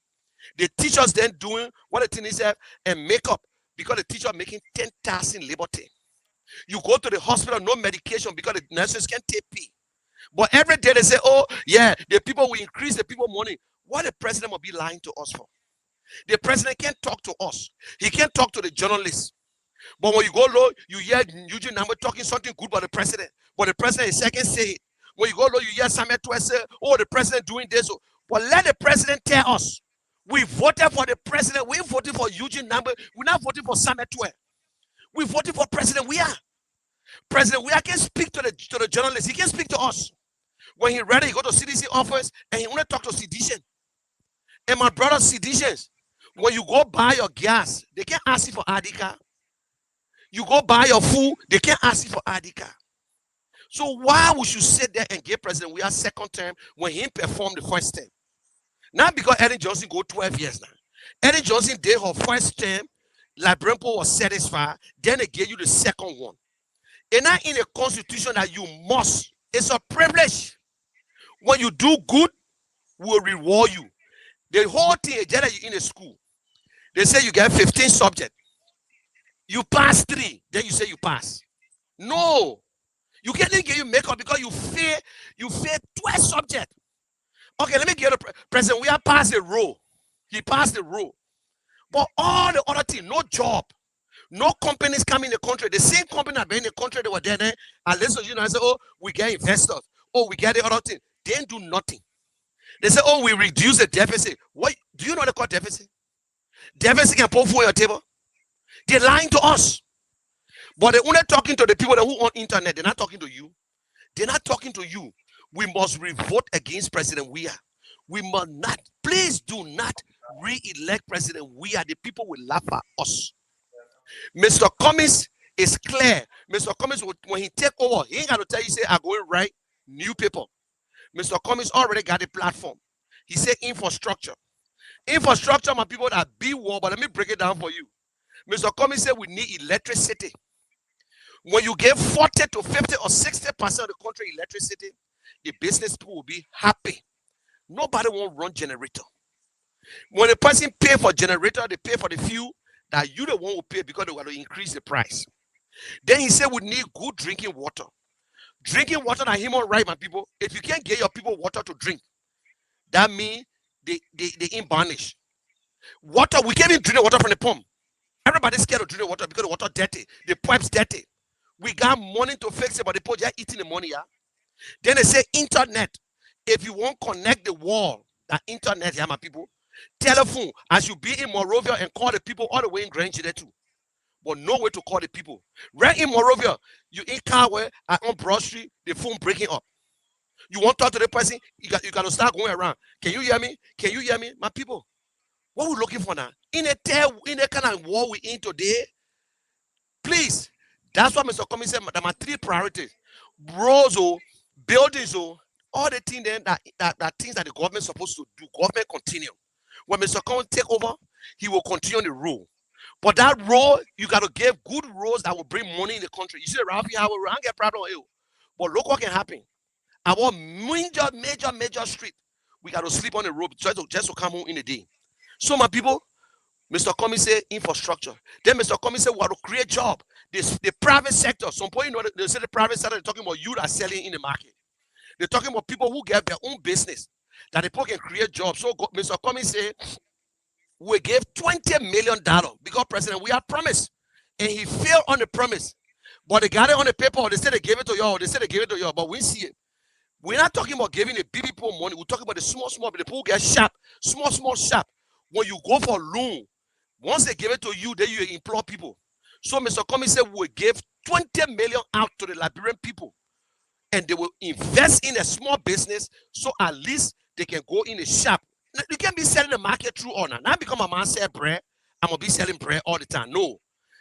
The teachers then doing what the thing is and makeup because the teacher making 10,000 labor day. You go to the hospital, no medication because the nurses can't take pay. But every day they say, oh, yeah, the people will increase the people money. What the president will be lying to us for? The president can't talk to us. He can't talk to the journalists. But when you go low, you hear Eugene Number talking something good about the president. But the president is second say it. When you go low, you hear Samuel Twes say, oh, the president doing this. But let the president tell us. We voted for the president. We voted for Eugene Number. We're not voting for Samuel Twes. We voted for President Weah. President Weah can speak to the journalists. He can speak to us. When he ready, he go to CDC office and he only talk to citizens. And my brother citizens, when you go buy your gas, they can't ask you for ID card. You go buy your food, they can't ask you for ID card. So why we should sit there and give President Weah second term when he performed the first term? Not because Ellen Johnson go 12 years now. Ellen Johnson did her first term, like Brempo was satisfied, then they gave you the second one. And not in a constitution that you must. It's a privilege. When you do good, we'll reward you. The whole thing is that you're in a school. They say you get 15 subjects. You pass 3, then you say you pass. No. You can't even get you makeup because you fail 12 subjects. Okay, let me get the president. We have passed the row. He passed the row. But all the other things, no job. No companies come in the country. The same company that been in the country, they were there. And listen, I say, oh, we get investors. Oh, we get the other thing. They didn't do nothing. They say, oh, we reduce the deficit. What do you know what they call deficit? Deficit can put food on your table. They're lying to us. But they're only talking to the people who on internet. They're not talking to you. They're not talking to you. We must revote against President Weah. We must not, please do not re-elect President Weah. The people will laugh at us. Mr. Cummings is clear. Mr. Cummings, when he take over, he ain't got to tell you, say, I'm going to write new people. Mr. Cummings already got a platform. He said infrastructure. Infrastructure, my people, that big war, but let me break it down for you. Mr. Cummings said we need electricity. When you give 40 to 50 or 60% of the country electricity, the business people will be happy. Nobody won't run generator. When a person pay for generator, they pay for the fuel that you the one will pay because they want to increase the price. Then he said we need good drinking water. Drinking water is human right, my people. If you can't get your people water to drink, that means they in banish. Water, we can't even drink the water from the pump. Everybody's scared of drinking water because the water dirty. The pipes dirty. We got money to fix it, but the people just eating the money, yeah. Then they say internet. If you won't connect the wall, that internet, yeah, my people. Telephone, as you be in Morovia and call the people all the way in Grand Chile too. But no way to call the people. Right in Morovia, you in Carway on Broad Street, the phone breaking up. You want to talk to the person, you got to start going around. Can you hear me? Can you hear me? My people, what are we looking for now? In a kind of war we in today, please. That's what Mr. Cummings said. There are 3 priorities: roads, buildings, all the things then that things that the government is supposed to do. Government continue. When Mr. Cummings take over, he will continue the rule. But that road, you got to give good roads that will bring money in the country. You see, Ralphie Highway, I don't get problem with you. But look what can happen. Our major street, we got to sleep on the road just to come home in the day. So my people, Mr. Cummings said infrastructure. Then Mr. Cummings said we have to create job. The private sector, some point, they say the private sector, they're talking about you that are selling in the market. They're talking about people who get their own business, that the people can create jobs. So Mr. Cummings said, we gave $20 million because President we have promised. And he failed on the promise. But they got it on the paper, or they said they gave it to y'all, they said they gave it to y'all, but we see it. We're not talking about giving the big people money. We're talking about the small, the people get sharp, small, sharp. When you go for loan, once they give it to you, then you employ people. So Mr. Cummings said we give 20 million out to the Liberian people. And they will invest in a small business so at least they can go in a shop. You can't be selling the market through honor. Now because my man sell bread, I'm going to be selling bread all the time. No.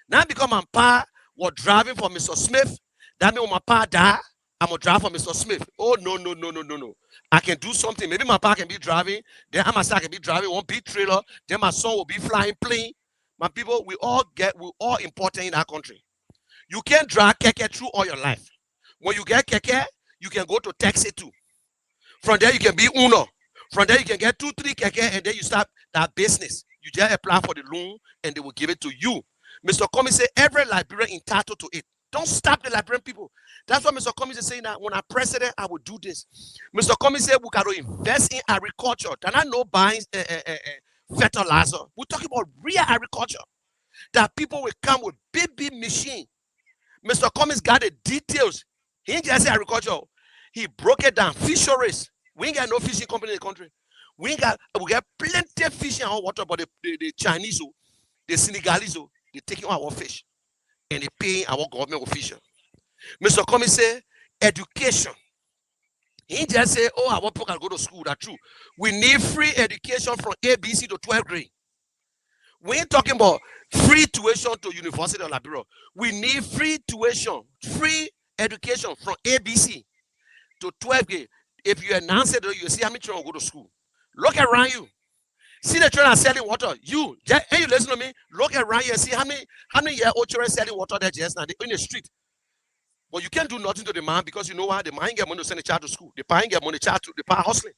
Now because my pa was driving for Mr. Smith, that means when my pa die, I'm going to drive for Mr. Smith. Oh, no. I can do something. Maybe my pa can be driving. Then I can be driving one big trailer. Then my son will be flying plane. My people, we all important in our country. You can't drive keke through all your life. When you get keke, you can go to taxi too. From there, you can be Uno. From there, you can get 2, 3 keke, and then you start That business. You just apply for the loan and they will give it to you. Mr. Cummings said every Liberian entitled to it. Don't stop the Liberian people. That's what Mr. Cummings is saying that when I'm president, I will do this. Mr. Cummings said we got to invest in agriculture. Then I know buying fertilizer. We're talking about real agriculture. That people will come with big machine. Mr. Cummings got the details. He ain't just say agriculture. He broke it down. Fisheries. We ain't got no fishing company in the country. We got plenty of fish in our water, but the Chinese, the Senegalese, they taking our fish and they paying our government official. Mr. Cummings say education. He just say, oh, our people can go to school. That's true. We need free education from ABC to 12th grade. We ain't talking about free tuition to University of Liberia. We need free tuition, free education from ABC to 12th grade. If you announce it, you see how many children go to school. Look around you. See the children are selling water. You listen to me. Look around you and see how many year-old children selling water there just now in the street. But you can't do nothing to the man because you know why? The man get money to send a child to school. The parent get money to the parent hustling.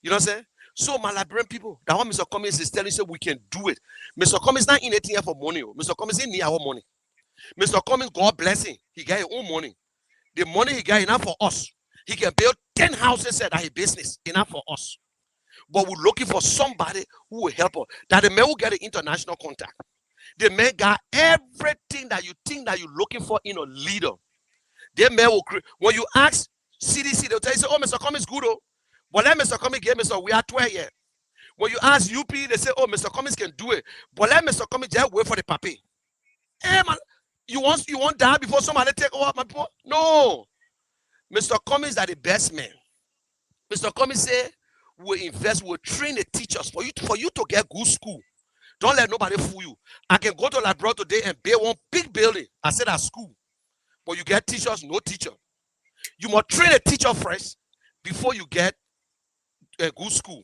You know what I'm saying? So my Liberian people, that what Mr. Cummings is telling you, we can do it. Mr. Cummings not in it here for money. Mr. Cummings need our money. Mr. Cummings, God bless him. He got his own money. The money he got enough for us. He can build 10 houses at his business, enough for us. But we're looking for somebody who will help us. That the man will get an international contact. The man got everything that you think that you're looking for in a leader. The man will create. When you ask CDC, they'll tell you, oh, Mr. Cummings good, oh. But let Mr. Cummings give Mr. We are 12 years. When you ask UP, they say, oh, Mr. Cummings can do it. But let Mr. Cummings just wait for the papi. Hey, man, you want that before somebody take over my people? No. Mr. Cummings are the best man. Mr. Cummings say, we'll invest, we'll train the teachers for you to get good school. Don't let nobody fool you. I can go to Liberia today and build one big building. I said at school. But you get teachers, no teacher. You must train a teacher first before you get a good school.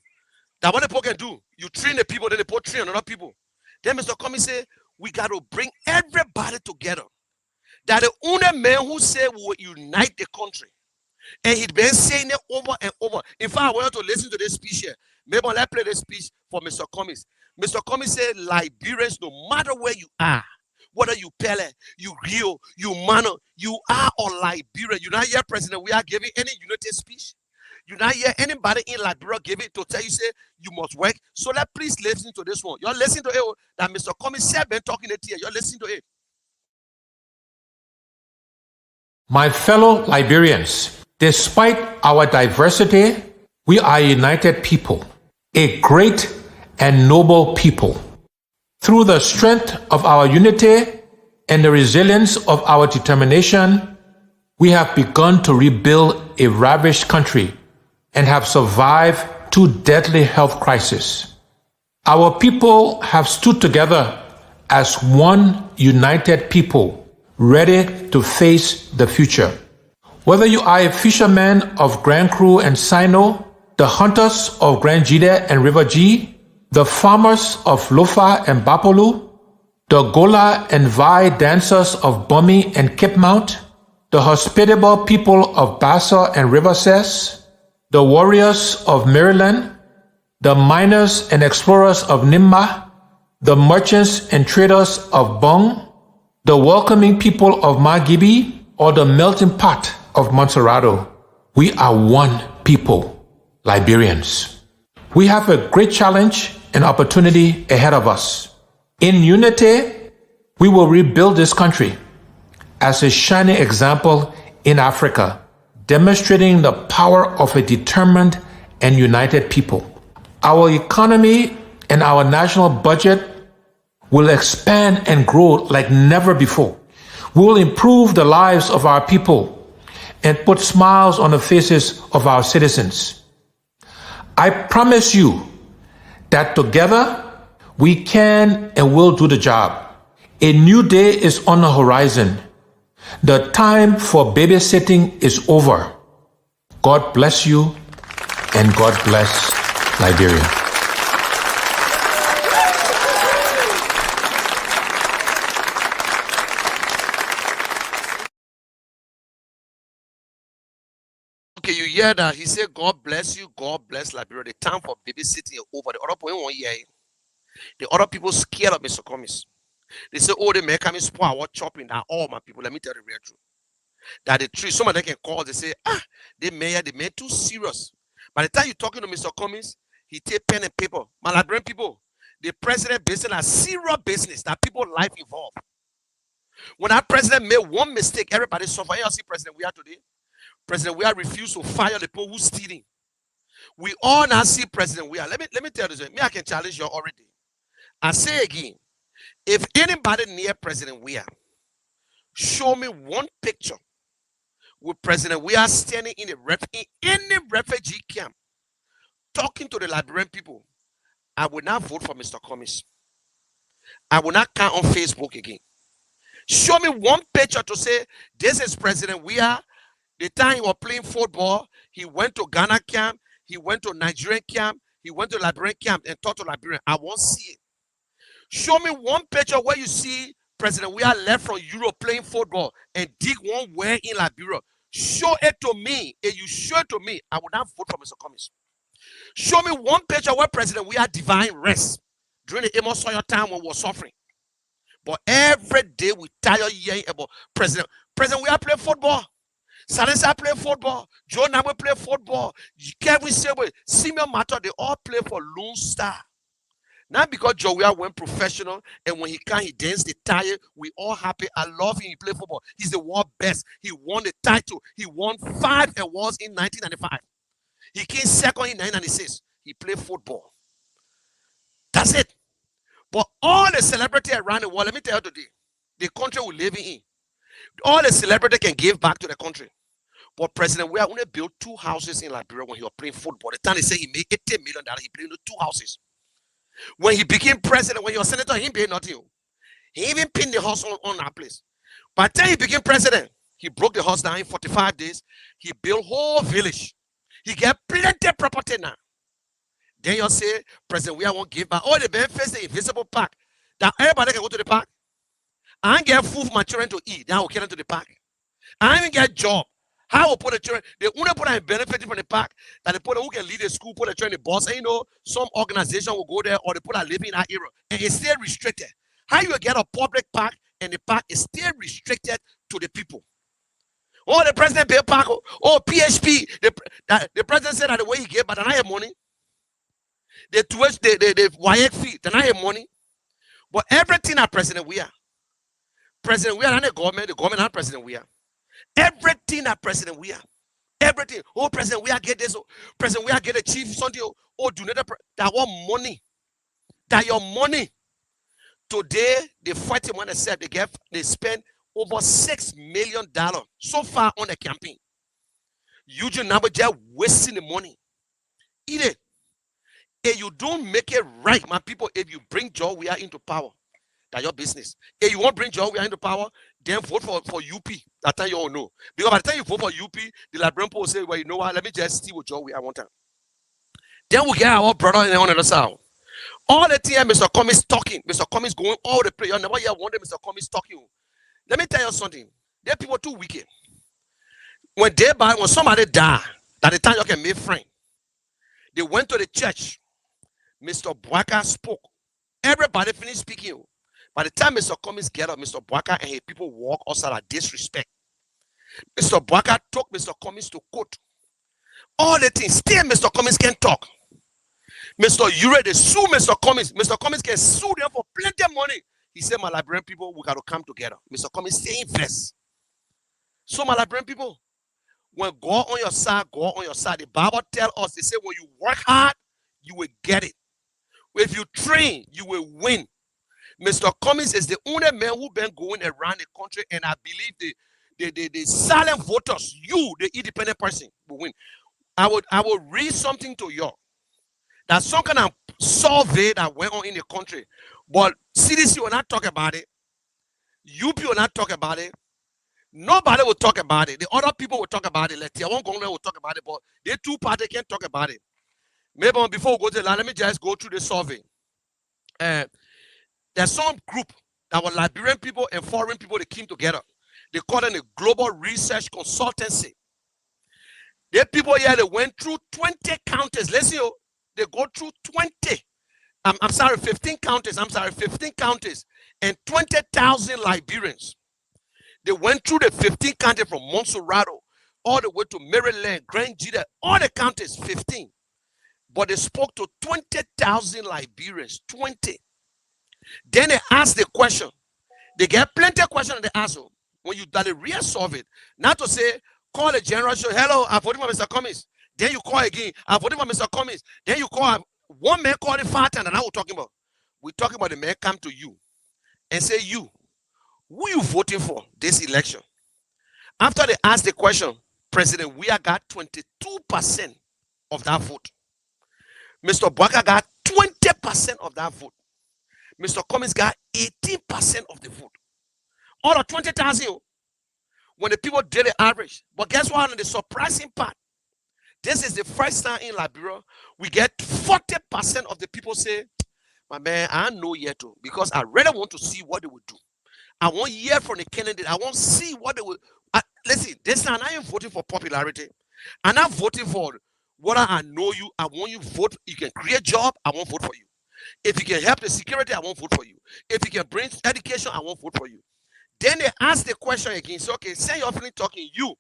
That's what the people can do. You train the people, then they put train another people. Then Mr. Cummings say, we got to bring everybody together. That the only man who said we will unite the country. And he'd been saying it over and over. In fact, I wanted to listen to this speech here. Maybe let's play this speech for Mr. Cummings. Mr. Cummings said, Liberians, no matter where you are, whether you Pele, you Rio, you Mano, you are a Liberian. You're not here, President. We are giving any unity speech. You're not hear anybody in Liberia give it to tell you, say, you must work. So please listen to this one. You're listening to it that Mr. Cummings said, been talking it here. You're listening to it. My fellow Liberians, despite our diversity, we are a united people, a great and noble people. Through the strength of our unity and the resilience of our determination, we have begun to rebuild a ravished country and have survived 2 deadly health crises. Our people have stood together as one united people, ready to face the future. Whether you are a fisherman of Grand Cru and Sino, the hunters of Grand Jide and River G, the farmers of Lofa and Bapolu, the Gola and Vai dancers of Bumi and Cape Mount, the hospitable people of Bassa and River Cess, the warriors of Maryland, the miners and explorers of Nimba, the merchants and traders of Bong, the welcoming people of Magibi, or the melting pot of Montserrado. We are one people, Liberians. We have a great challenge and opportunity ahead of us. In unity, we will rebuild this country as a shining example in Africa, demonstrating the power of a determined and united people. Our economy and our national budget will expand and grow like never before. We will improve the lives of our people and put smiles on the faces of our citizens. I promise you that together we can and will do the job. A new day is on the horizon. The time for babysitting is over. God bless you and God bless Liberia. Okay, you hear that? He said, God bless you, God bless Liberia. The time for babysitting is over. The other point 1 year. The other people scared of Mr. Cummings. They say, oh, the may come spoil our chopping. That all my people, let me tell you the real truth. That the tree, some of them can call, they say, the mayor too serious. By the time you're talking to Mr. Cummings, he take pen and paper. My Liberian people, the president business a serious business that people life involved. When our president made one mistake, everybody suffer. You see President we are today. President we are refused to fire the people who stealing. We all now see President we are. Let me tell you this. Me, I can challenge you already. I say again, if anybody near President we are, show me one picture with President we are standing in any refugee camp talking to the Liberian people, I will not vote for Mr. Cummings. I will not count on Facebook again. Show me one picture to say this is President we are. The time he was playing football, he went to Ghana camp, he went to Nigerian camp, he went to Liberian camp and talked to Liberian. I won't see it. Show me one picture where you see President we are left from Europe playing football and dig one well in Liberia. Show it to me. If you show it to me, I will not vote for Mr. Cummings. Show me one picture where President we are divine rest during the Amos Sawyer time when we were suffering. But every day we tire hearing about President we are playing football. Salisa play football. Joe Nabe play football. Kevin Sewell, Simeon Matter, they all play for Lone Star. Not because Joey went professional and when he can't, he dance the tire. We all happy. I love him. He play football. He's the world best. He won the title. He won 5 awards in 1995. He came second in 1996. He played football. That's it. But all the celebrities around the world, let me tell you today, the country we're living in, all the celebrities can give back to the country. But President we are only built 2 houses in Liberia when he was playing football. The time they say he made $80 million, he played 2 houses. When he became president, when he was senator, he didn't pay nothing. He even pinned the house on that place. By the time he became president, he broke the house down in 45 days. He built whole village. He get plenty property now. Then you say, President we won't give back. Oh, the benefits, the invisible park. That everybody can go to the park. I ain't get food for my children to eat. Then I will get them to the park. I ain't get job. How will put the children? They only put them benefiting from the park. That they put who can lead the school, put the children in the bus. And you know, some organization will go there or they put a living in that area. And it's still restricted. How you get a public park and the park is still restricted to the people? Oh, the president pay park. Oh, PHP. The president said that the way he gave, but I have money. The YX fee, then I have money. But everything that President we are. President we are not the government not President we are. Everything that President we are. Everything. Oh, President we are get this. Oh, President we are get a chief something. Oh, do not that want money. That your money. Today, the fighting when they said they spend over $6 million so far on the campaign. Eugene number just wasting the money. Eat it. If you don't make it right, my people, if you bring Joe we are into power, that's your business. If you won't bring Joe we are into power, then vote for UP. That time you all know. Because by the time you vote for UP, the Liberian people will say, well, you know what, let me just steal with Joe we are one time. Then we get our brother on the other side. All the time Mr. Cummings talking, Mr. Cummings going all the place. You never hear one day Mr. Cummings talking. Let me tell you something. There people too wicked. When somebody die, at the time you can make friends. They went to the church. Mr. Bwaka spoke. Everybody finished speaking. By the time Mr. Cummings get up, Mr. Bwaka and his people walk outside of disrespect. Mr. Bwaka took Mr. Cummings to court. All the things. Still Mr. Cummings can talk. Mr. Ure, they sue Mr. Cummings. Mr. Cummings can sue them for plenty of money. He said, my Liberian people, we got to come together. Mr. Cummings say invest. So my Liberian people, when God on your side, God on your side. The Bible tells us, they say, when you work hard, you will get it. If you train, you will win. Mr. Cummings is the only man who been going around the country, and I believe the silent voters, you, the independent person, will win. I will read something to you. That's some kind of survey that went on in the country, but CDC will not talk about it. UP will not talk about it. Nobody will talk about it. The other people will talk about it. Like Tier 1 government will talk about it, but the 2 parties can't talk about it. Maybe before we go to the line, let me just go through the survey. There's some group that were Liberian people and foreign people that came together. They call it a global research consultancy. The people here, they went through 20 counties. Listen, they go through 20. I'm sorry, 15 counties. I'm sorry, 15 counties and 20,000 Liberians. They went through the 15 counties from Monserrato all the way to Maryland, Grand Gita, all the counties, 15. But they spoke to 20,000 Liberians, 20. Then they asked the question. They get plenty of questions they ask. When you do the real solve it, not to say, call the general, show, hello, I voted for Mr. Cummings. Then you call again, I voted for Mr. Cummings. Then you call, one man called it 5 times, and now we're talking about. We're talking about the man come to you and say, you, who you voting for this election? After they ask the question, President Weah got 22% of that vote. Mr. Bwaka got 20% of that vote. Mr. Cummings got 18% of the vote. Out of 20,000, when the people did the average. But guess what? The surprising part, this is the first time in Liberia, we get 40% of the people say, my man, I know yet to, because I really want to see what they will do. I want to hear from the candidate. I want to see what they will. Listen, this time I am voting for popularity. I'm not voting for whether I know you. I want you to vote. You can create a job. I won't vote for you. If you can help the security, I won't vote for you. If you can bring education, I won't vote for you. Then they ask the question again. So, okay, say you're feeling talking, you.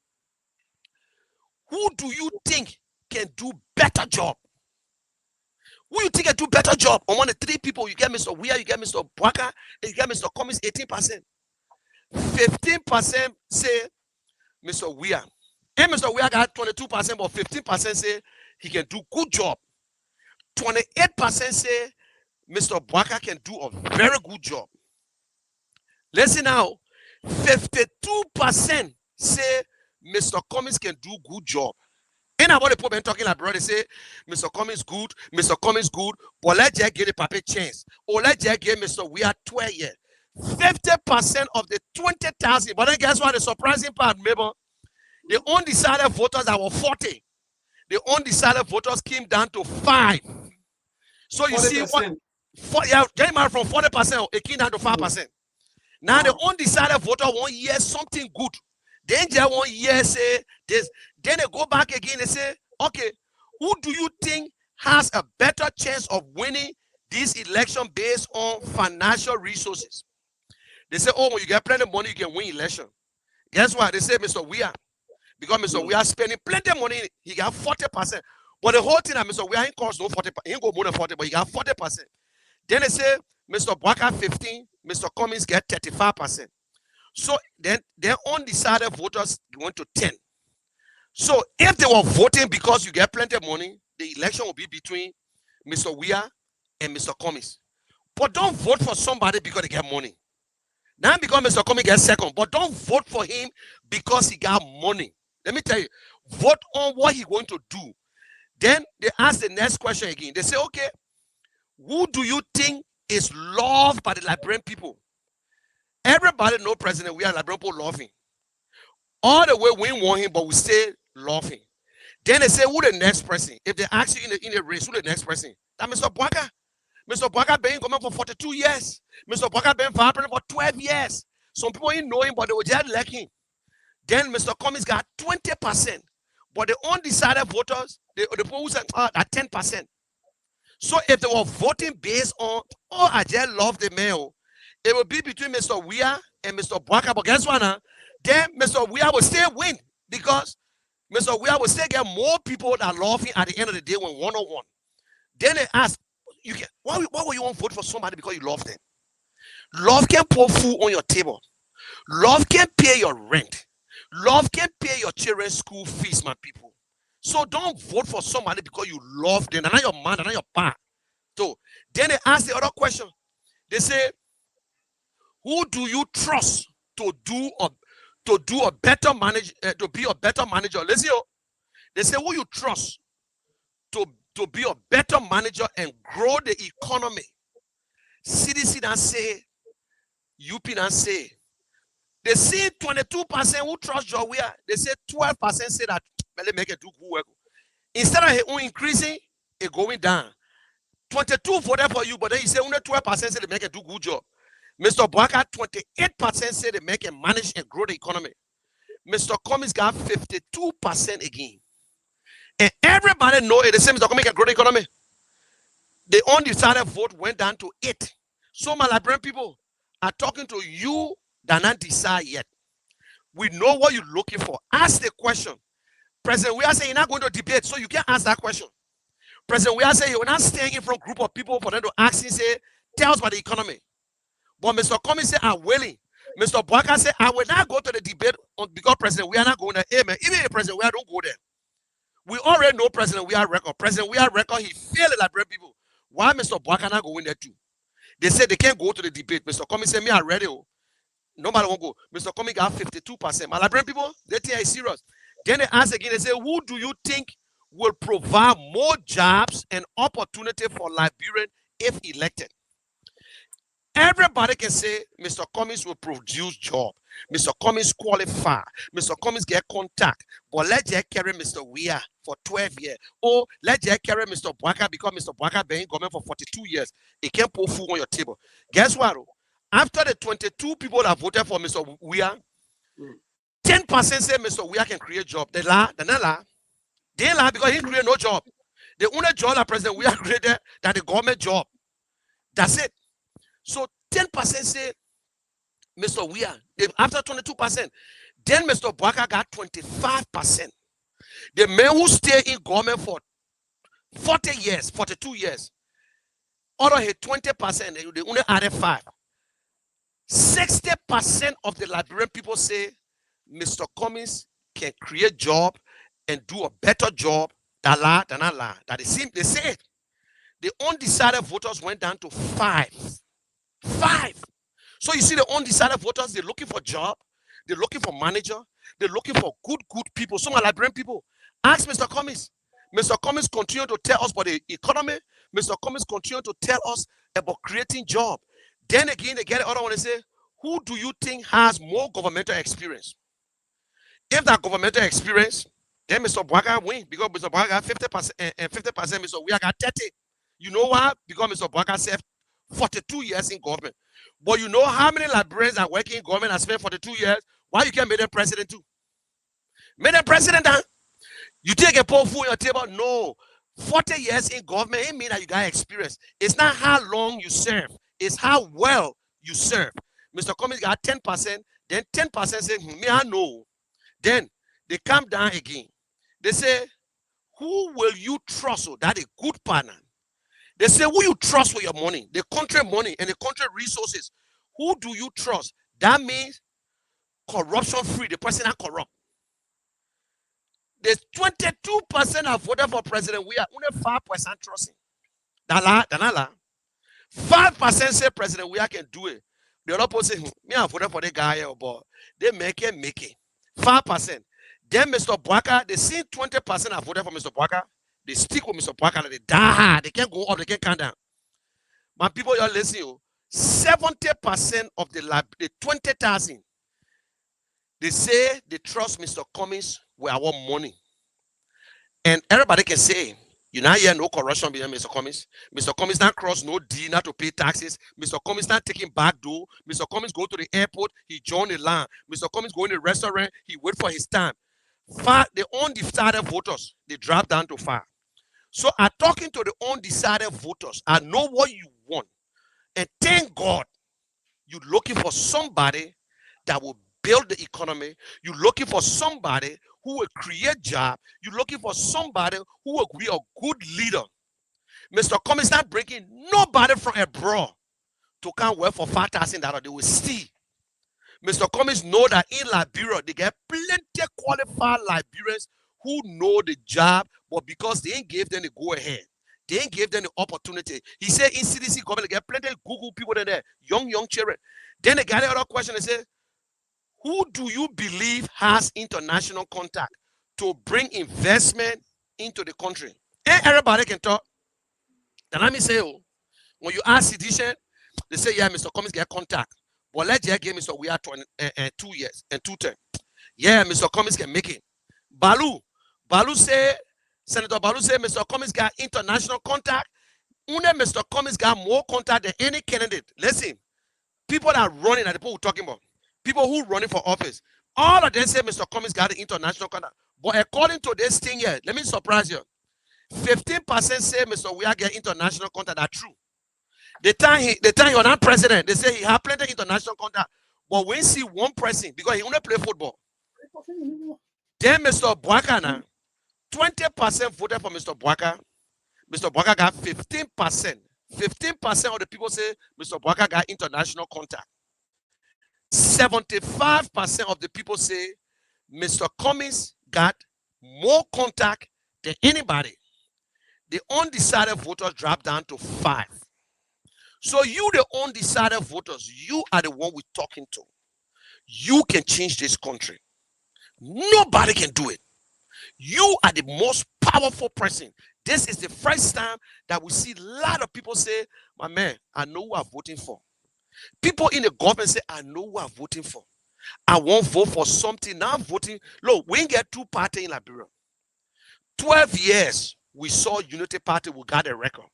Who do you think can do better job? Who you think can do better job? On one of the 3 people, you get Mr. Weah, you get Mr. Bwaka, and you get Mr. Cummings, 18%. 15% say Mr. Weah. And Mr. Weah got 22%, but 15% say he can do good job. 28% say Mr. Bwaka can do a very good job. Listen now, 52% say Mr. Cummings can do good job. And about the people talking like brother, they say Mr. Cummings good, Mr. Cummings good, but let's just give the paper chance. Or let's just give Mr. Weah 12 years. 50% of the 20,000, but then guess what? The surprising part, maybe the undecided voters that were 40, the undecided voters came down to 5. So you 40%. See what? Yeah, came out from 40%, it came down to 5%. Now the undecided voter won't hear something good. Then they won't hear say this. Then they go back again and say, okay, who do you think has a better chance of winning this election based on financial resources? They say, oh, when you get plenty of money, you can win election. Guess what? They say Mr. Weah. Because Mr. Weah spending plenty of money, he got 40%. But the whole thing that Mr. Weah ain't cost no 40%. He ain't go more than 40%, but he got 40%. Then they say Mr. Bwaka 15, Mr. Cummings get 35%. So then undecided voters went to 10. So if they were voting because you get plenty of money, the election will be between Mr. Weah and Mr. Cummings. But don't vote for somebody because they get money. Not because Mr. Cummings gets second, but don't vote for him because he got money. Let me tell you, vote on what he's going to do. Then they ask the next question again. They say, okay, who do you think is loved by the Liberian people? Everybody know President Weah, Liberian people love him. All the way we want him, but we still love him. Then they say, who the next person? If they ask you in the race, who the next person? That Mr. Bwaka. Mr. Bwaka been coming for 42 years. Mr. Bwaka been vibrant for 12 years. Some people didn't know him, but they were just like him. Then Mr. Cummings got 20%. But the undecided voters, the people who said at 10%. So if they were voting based on, oh, I just love the man, it will be between Mr. Weah and Mr. Bwaka. But guess what? Then Mr. Weah will still win because Mr. Weah will still get more people that love him at the end of the day when 101. Then they ask, why would you want to vote for somebody because you love them? Love can put food on your table. Love can pay your rent. Love can pay your children's school fees, my people. So don't vote for somebody because you love them. They're not your man, they're not your pa. So then they ask the other question. They say, who do you trust to do a better manage to be a better manager? Listen, they say who you trust to be a better manager and grow the economy. CDC don't say, UP don't say. They say 22% who trust Joe Weah. They say 12% say that let make it do good work. Instead of it increasing, it going down. 22 voted for you, but then you say only 12% say they make it do good job. Mr. Bwaka, 28% say they make it manage and grow the economy. Mr. Cummings got 52% again. And everybody know it. The same Mr. Cummings can grow the economy. The undecided vote went down to 8. So my Liberian people are talking to you that not decide yet. We know what you're looking for. Ask the question. President, we are saying you're not going to debate, so you can't ask that question. President, we are saying you're not staying in front of a group of people for them to ask and say, tell us about the economy. But Mr. Cummings said, I'm willing. Mr. Boaka said, I will not go to the debate because President, we are not going there. Amen. Even if President, we are don't go there. We already know President, we are record. President, we are record. He failed the Liberian people. Why Mr. Boaka not going there too? They said they can't go to the debate. Mr. Cummings said, me, I'm ready. Nobody won't go. Mr. Cummings got 52%. My Liberian people, they think it's serious. Then they ask again, they say, who do you think will provide more jobs and opportunity for Liberian if elected? Everybody can say Mr. Cummings will produce job. Mr. Cummings qualify. Mr. Cummings get contact. But let's just carry Mr. Weir for 12 years. Or let's just carry Mr. Boaka because Mr. Boaka been in government for 42 years. He can't put food on your table. Guess what? After the 22 people that voted for Mr. Weir, 10% say Mr. Weir can create job. They lie. They not lie. They lie because he create no job. The only job that President Weir created that the government job. That's it. So 10% say Mr. Weir. After 22%, then Mr. Boaka got 25%. The men who stay in government for 40 years, 42 years, out of his 20%, they only added 5. 60% of the Liberian people say Mr. Cummings can create job and do a better job than Allah. That they say it. The undecided voters went down to 5. 5. So you see the undecided voters, they're looking for job, they're looking for manager, they're looking for good people. Some are Liberian people. Ask Mr. Cummings. Mr. Cummings continue to tell us about the economy. Mr. Cummings continue to tell us about creating job. Then again, they get the other one and say, who do you think has more governmental experience? If that governmental experience, then Mr. Boaka win because Mr. Boaka got 50% and 50% Mr. Weir got 30. You know why? Because Mr. Boaka served 42 years in government. But you know how many Liberians are working in government and spent 42 years? Why you can't make them president too? Make them president, huh? You take a poor food on your table? No. 40 years in government, it means that you got experience. It's not how long you serve. It's how well you serve. Mr. Cummings got 10%. Then 10% say, me, I know. Then they come down again. They say, who will you trust? So that a good partner. They say, who you trust with your money, the country money and the country resources. Who do you trust? That means corruption free. The person not corrupt. There's 22% have voted for president. We are only 5% trusting. Danala. 5% say president we can do it. The other person say, me I voted for the guy, but they make it. 5%. Then Mr. Boaka, they see 20% have voted for Mr. Boaka. They stick with Mr. Boaka and they die hard. They can't go up, they can't come down. My people, you're listening. 70% of the 20,000, they say they trust Mr. Cummings with our money. And everybody can say, you not hear no corruption behind Mr. Cummings. Mr. Cummings not cross no D, not to pay taxes. Mr. Cummings not taking back door. Mr. Cummings go to the airport, he join the line. Mr. Cummings go in the restaurant, he wait for his time. The undecided voters, they drop down to 5. So I'm talking to the undecided voters. I know what you want. And thank God you're looking for somebody that will build the economy. You're looking for somebody who will create jobs. You're looking for somebody who will be a good leader. Mr. Cummings not bringing nobody from abroad to come work for $5,000. They will steal. Mr. Cummings know that in Liberia, they get plenty qualified Liberians who know the job, but because they ain't give them the go-ahead. They ain't give them the opportunity. He said in CDC government, they get plenty of Google people in there, young children. Then they got another question. They say, who do you believe has international contact to bring investment into the country? And everybody can talk. Then let me say, when you ask citizen, they say, yeah, Mr. Cummings get contact. But let's just give Mr. Weir 2 years and 2 terms. Yeah, Mr. Cummings can make it. Balu say, Senator Balu say, Mr. Cummings got international contact. Only Mr. Cummings got more contact than any candidate. Listen, people that are running, are the people we're talking about. People who running for office. All of them say Mr. Cummings got the international contact. But according to this thing here, let me surprise you. 15% say Mr. Weah get international contact. That's true. The time he was not president, they say he had plenty of international contact. But when you see one person, because he only play football. Then Mr. Bwaka now, 20% voted for Mr. Bwaka. Mr. Bwaka got 15%. 15% of the people say Mr. Bwaka got international contact. 75% of the people say Mr. Cummings got more contact than anybody. The undecided voters dropped down to 5. So you, the undecided voters, you are the one we're talking to. You can change this country. Nobody can do it. You are the most powerful person. This is the first time that we see a lot of people say, my man, I know who I'm voting for. People in the government say, I know who I'm voting for. I won't vote for something. Now I'm voting. Look, we ain't get two parties in Liberia. 12 years, we saw Unity Party, we got a record.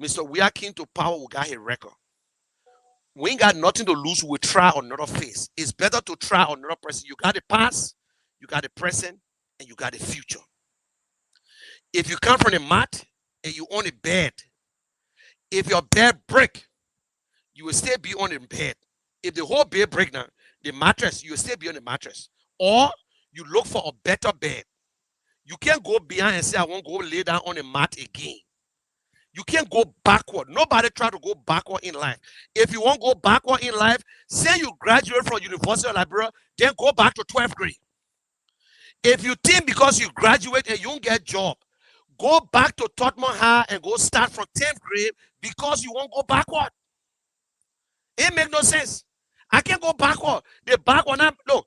Mr. Weah came to power, we got a record. We ain't got nothing to lose, we try another phase. It's better to try another person. You got the past, you got the present, and you got the future. If you come from a mat and you own a bed, if your bed break, you will still be on the bed. If the whole bed break now, the mattress, you will still be on the mattress. Or you look for a better bed. You can't go behind and say, I won't go lay down on a mat again. You can't go backward. Nobody try to go backward in life. If you won't go backward in life, say you graduate from University of Liberia, then go back to 12th grade. If you think because you graduate and you don't get a job, go back to Tottenham High and go start from 10th grade because you won't go backward. It make no sense. I can't go backward. The backward, no.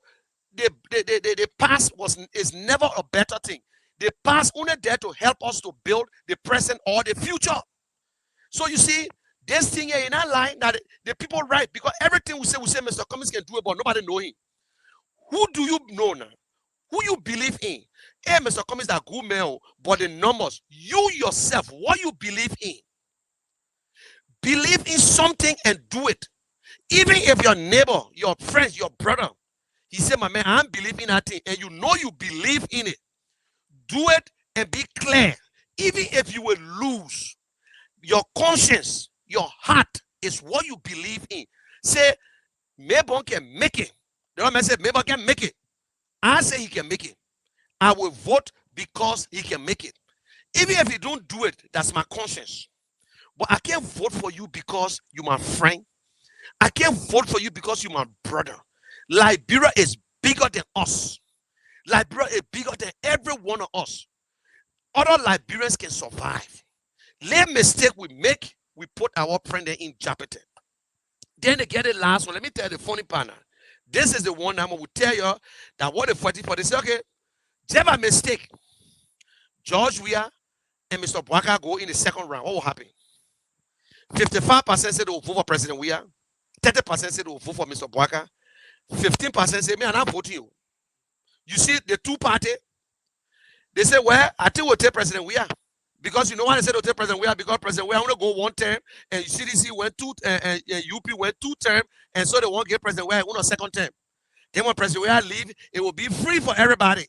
The past is never a better thing. The past only there to help us to build the present or the future. So you see, this thing here in our line that the people right, because everything we say Mr. Cummings can do it, but nobody know him. Who do you know now? Who you believe in? Hey, Mr. Cummings are good man, but the numbers, you yourself, what you believe in. Believe in something and do it. Even if your neighbor, your friends, your brother, he said, my man, I'm believing that thing, and you know you believe in it. Do it and be clear. Even if you will lose, your conscience, your heart is what you believe in. Say, Mabon can make it. The other man said, Mabon can make it. I say he can make it. I will vote because he can make it. Even if you don't do it, that's my conscience. But I can't vote for you because you're my friend. I can't vote for you because you're my brother. Liberia is bigger than us. Liberia is bigger than every one of us. Other Liberians can survive. Let mistake we make, we put our friend in jeopardy. Then they get the last one. Let me tell you the funny part now. This is the one I will tell you that what the 44 they say, okay, have a mistake. George Weah and Mr. Bwaka go in the second round. What will happen? 55% say they will vote for President Weah. 30% say they will vote for Mr. Bwaka. 15% say, me, I'm not voting you. You see, the two parties, they say, well, I think we'll take President Weah. Because you know why they said they'll take President Weah? Because President Weah only go one term, and CDC went two, and UP went 2 terms, and so they won't give President Weah a second term. Then when President Weah leave, it will be free for everybody.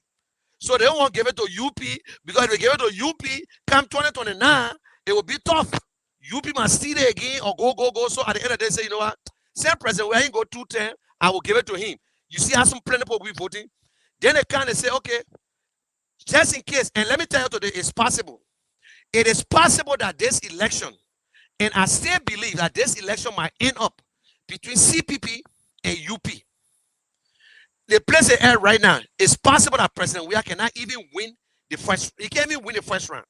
So they don't want to give it to UP, because if they give it to UP, come 2029, it will be tough. UP must steal it again or go. So at the end of the day, say, you know what? Same President Weah ain't go 2 terms, I will give it to him. You see how some plenty people will be voting? Then they kind of say, okay, just in case, and let me tell you today, it's possible. It is possible that this election, and I still believe that this election might end up between CPP and UP. The place they are right now, it's possible that President Weah cannot even win the first. He can't even win the first round.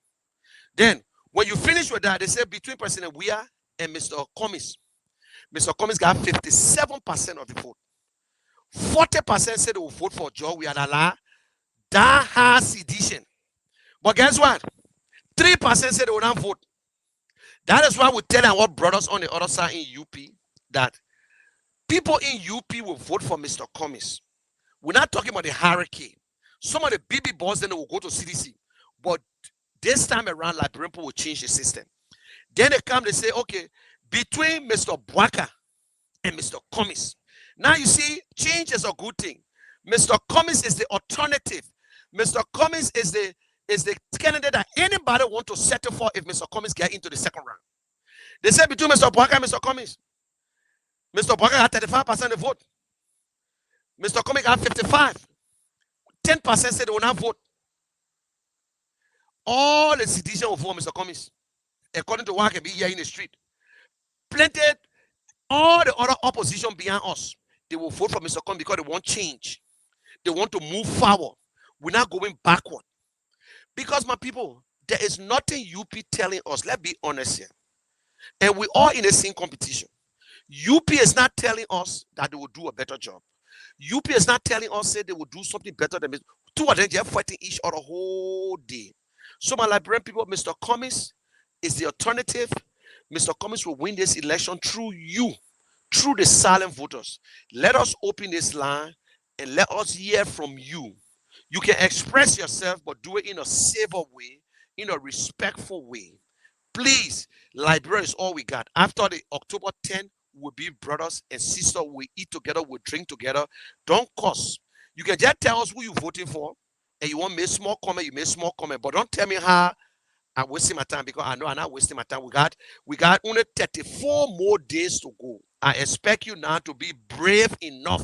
Then, when you finish with that, they say between President Weah and Mr. Cummings. Mr. Cummings got 57% of the vote. 40% said they will vote for George Weah. That has sedition. But guess what? 3% said they will not vote. That is why we tell our brothers on the other side in UP that people in UP will vote for Mr. Cummings. We're not talking about the hierarchy. Some of the BB boys then they will go to CDC. But this time around, Liberian people will change the system. Then they come, they say, okay, between Mr. Bwaka and Mr. Cummings. Now you see, change is a good thing. Mr. Cummings is the alternative. Mr. Cummings is the candidate that anybody want to settle for if Mr. Cummings get into the second round. They said between Mr. Boaka and Mr. Cummings. Mr. Boaka had 35% of the vote. Mr. Cummings had 55. 10% said they will not vote. All the citizens will vote Mr. Cummings, according to what can be here in the street. Plenty, all the other opposition behind us, they will vote for Mr. Cummings because they want change. They want to move forward. We're not going backward. Because, my people, there is nothing UP telling us. Let's be honest here. And we're all in the same competition. UP is not telling us that they will do a better job. UP is not telling us that they will do something better than me. Two of them, they're fighting each other whole day. So, my Liberian people, Mr. Cummings is the alternative. Mr. Cummings will win this election through you, through the silent voters. Let us open this line and let us hear from you. You can express yourself, but do it in a safer way, in a respectful way. Please, Liberia is all we got. After the October 10th, we'll be brothers and sisters. We eat together, we drink together. Don't cuss. You can just tell us who you're voting for, and you want to make small comment, you make small comment, but don't tell me how I'm wasting my time, because I know I'm not wasting my time. We got only 34 more days to go. I expect you now to be brave enough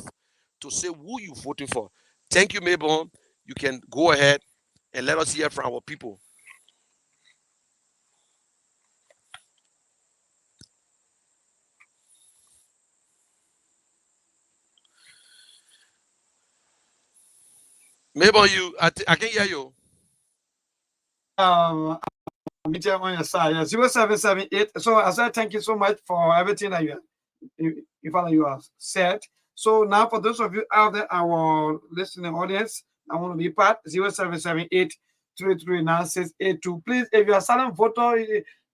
to say who you're voting for. Thank you, Mabel. You can go ahead and let us hear from our people. Mabel, I can hear you. Media on your side. 0778. So I said thank you so much for everything that you have said. So now for those of you out there, our listening audience, I want to be part 0778 339 Please, if you're a silent voter,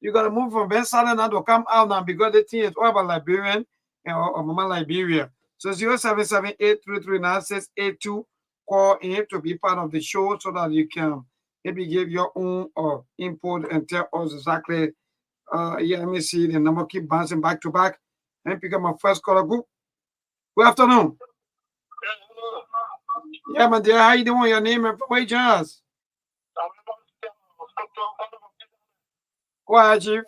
you gotta move from being silent now to come out now, because the thing is all about Liberian or Mama Liberia. So 0778 339 call in to be part of the show so that you can maybe give your own input and tell us exactly. Yeah, let me see the number. Keep bouncing back to back and pick up my first caller. Good afternoon. Yeah, my dear, how you doing? Your name and from where you join us? Go ahead, Chief.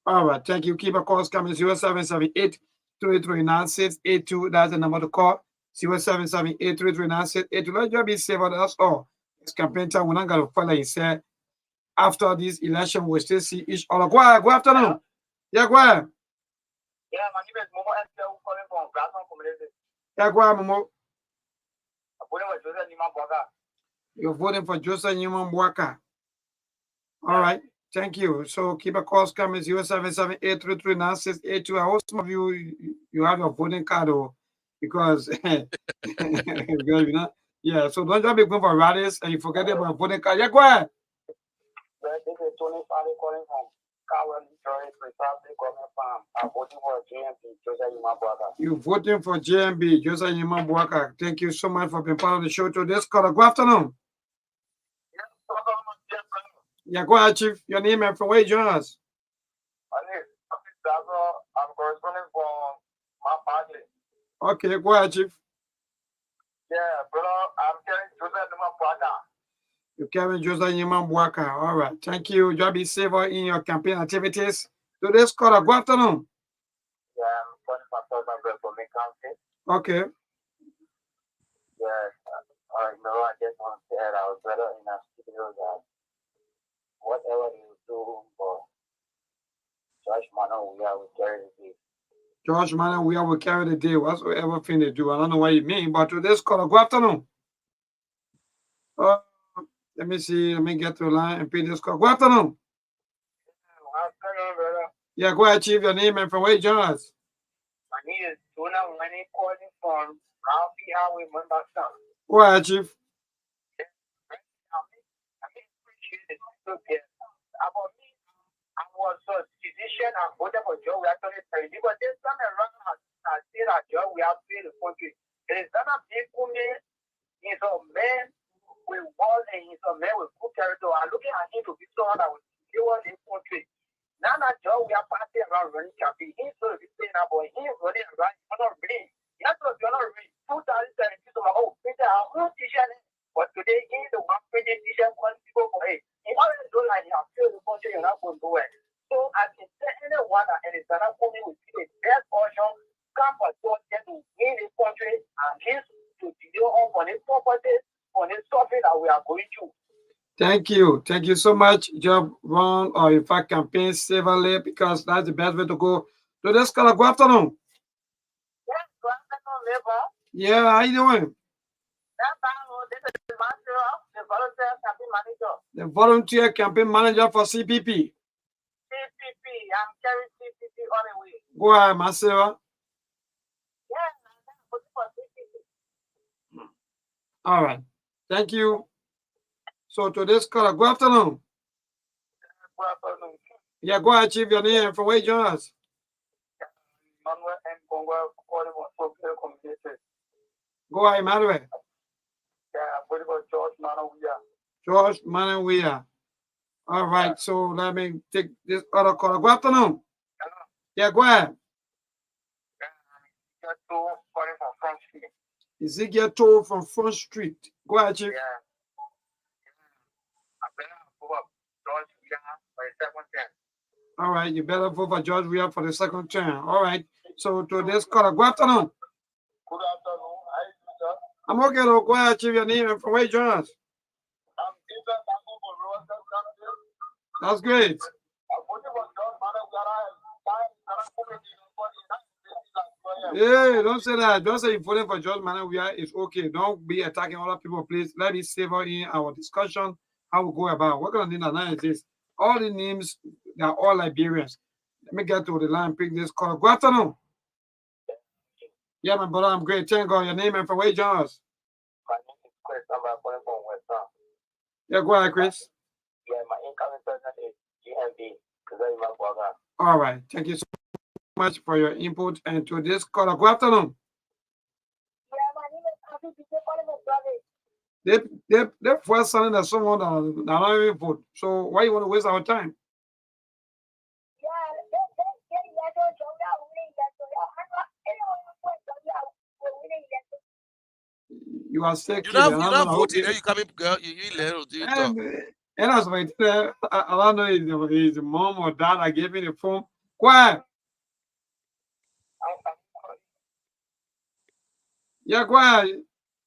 All right, thank you. Keep a calls coming. 0778 339 That's the number to call. 0778 339 Let you be safe on us all. It's campaign time. We're not going to follow. He said after this election, we'll still see each other. Go ahead. Good afternoon. Yeah, go ahead. Yeah, my name is Momo Esther, calling from Grassland Community. Yeah, go ahead, Momo. I'm voting for Joseph Newman You're voting for Joseph Newman Boaka. All right. Thank you. So keep a calls coming. 0778 339 I hope some of you have your voting card, because because yeah. So don't just be going for rallies and you forget about voting card. Yeah, go ahead. This is Tony Fally calling from Kawan, precisely coming from. I'm voting for JMB, Joseph Newman Boaka. You're voting for JMB, Joseph Newman Boaka. Thank you so much for being part of the show today. Caller, good afternoon. Yeah, go ahead, Chief. Your name and from where you join us? I'm corresponding from my party. Okay, go ahead, Chief. Yeah, brother, I'm carrying Joseph Newman Boaka. You're carrying Joseph Newman Boaka. All right. Thank you. You be safe in your campaign activities. Today's caller, good afternoon. Yeah, I'm calling from County. Okay. Yeah, I just want to say that I was better in a studio that whatever you do for Josh Manor, we will carry the day. Josh Manor, we will carry the day. Whatsoever thing they do. I don't know what you mean, but today's caller, good afternoon. Let me see. Let me get to the line and pay this call. Good afternoon. Afternoon, brother. Yeah, go ahead, Chief. Your name and from where you join us? My name is Tuna Money calling from Ralphie Highway, Mombasa. Go ahead, Chief. About me, I was a physician and voted for Joe. We actually paid, but this time around, I say that Joe, we have paid the country. It is not a big woman. He's a man with walls and he's a man with good character. I'm looking at him to be someone that will deal with this country. Now that job we are passing around running campaign, he's going to be saying that boy, he's running around, you're not really. Yes, you're not really. 2017, so my whole Peter, our own teacher, but today he's the one printing teacher calling people for it. He always do like you feel the country, you're not going to do it. So I can say anyone that is not coming with the best version, come for get to win this country and his to deal on his properties, on his topic that we are going to. Thank you. Thank you so much. Job run or in fact campaign severely because that's the best way to go. So this color, good afternoon. Yes, good afternoon, neighbor. Yeah, how you doing? This is Master, the volunteer campaign manager. The volunteer campaign manager for CPP. CPP, I'm carrying CPP all the way. Go ahead, Marcela. Yes, I'm voting for CPP. All right. Thank you. So to this color, good afternoon. Good afternoon. Yeah, go ahead, Chief, your name from where you join us. Manuel and Congo calling for the community. Go ahead, Emmanuel. Yeah, I'm voting for George Manawia. George Manawia. All right, yeah. So let me take this other caller. Good afternoon. Hello. Yeah, go ahead. Yeah, calling from Front Street. Ezekiel Toll from Front Street. Go ahead, Chief. Yeah. All right, you better vote for George Weah for the second term. All right, so to this caller, good afternoon. Good afternoon. I'm okay, though. Go ahead, Chief, your name and from where you join us. That's great. Yeah, don't say that. Don't say you're voting for George Manawia. It's okay. Don't be attacking other people, please. Let it savor in our discussion how we go about. We're going to do analysis. All the names, they are all Liberians. Let me get to the line, pick this call. Good afternoon. Yeah, my brother, I'm great. Thank God. Your name and from where you join us? My name is Chris. I'm calling from West Ham. Yeah, go ahead, Chris. Yeah, my incoming person is GMB. All right. Thank you so much for your input and to this call. Good afternoon. Yeah, my name is Afi. They first sending that someone that not even vote. So why you want to waste our time? You are sick. You're not voting. You coming, girl. You little. You talk. And that's why I don't know if his mom or dad are giving the phone. Quiet. Yeah, quiet.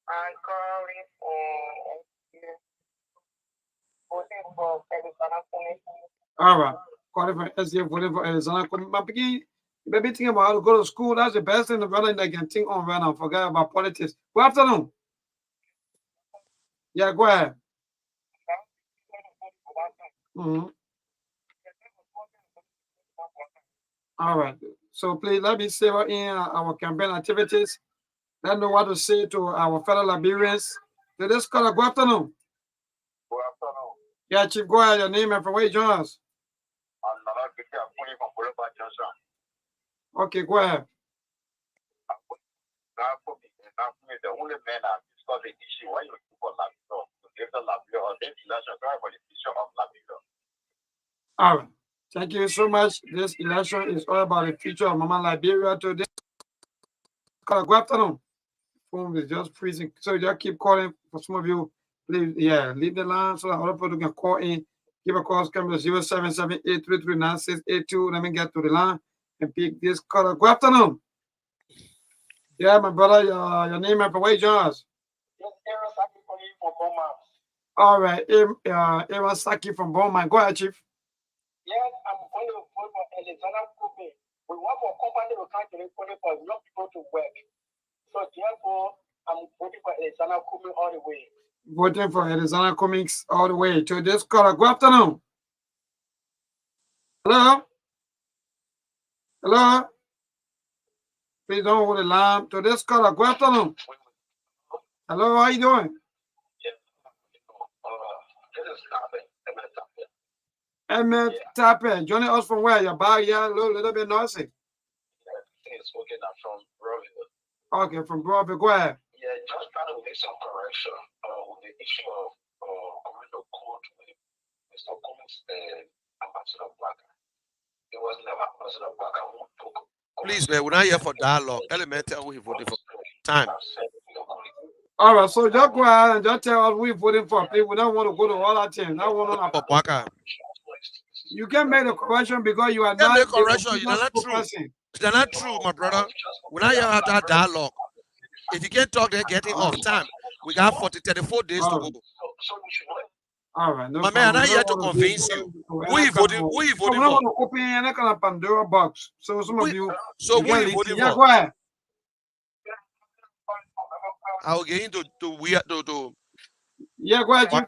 I'm calling for Arizona Coming. All right. Calling for SDF, voting for Arizona Coming. But begin, baby, think about how to go to school. That's the best thing the brother that can think on right now. Forget about politics. Good afternoon. Yeah, go ahead. All right. So please let me say in our campaign activities. Let know what to say to our fellow Liberians. To this caller, good afternoon. Good afternoon. Yeah, Chief, go ahead. Your name and from where you join us. I'm not from Boulevard Johnson. Okay, go ahead. The only man that discussed the issue why you looking for Labrador to give the Labrador or this election for the future of Labrador. All right. Thank you so much. This election is all about the future of Mama Liberia. Today, good afternoon. Phone is just freezing, so you just keep calling. For some of you, please, yeah, leave the line so that other people can call in. Give a call, come to 077-833-9682. Let me get to the line and pick this caller. Good afternoon. Yeah, my brother, your name and from where you join us? All right, Aaron Saki from Bowman. Go ahead, Chief. Yes, I'm going to vote for Alexander Cooper. We want for company to come to the for young people to work. So therefore, I'm voting for Alexander Cooper all the way. Voting for Alexander Cummings all the way to this caller. Good afternoon. Hello? Hello? Please don't hold the line. To this caller. Good afternoon. Hello, how you doing? Emmett Tappe, joining us from where? Your bar, yeah, a little bit noisy. Okay, from Broadway. Go ahead. Yeah, just trying to make some correction with the issue of coming to Please, man, we're not here for dialogue. Elemental, who he voted for. Time. All right, so just go ahead and just tell us who you're voting for. Please, we don't want to go to all that thing. You can make the correction because you are Can't not make correction. You're not true. person. They're not true, my brother. We're not here to have that dialogue. If you can't talk, they're getting off time. We got 34 days to go. All right, no My man, I'm problem. not here to convince you. Who you voting for? I'm not going to open any kind of Pandora box. So some of you. So who you voting Yeah, for? go ahead. I will get into to Yeah, go ahead, Chief.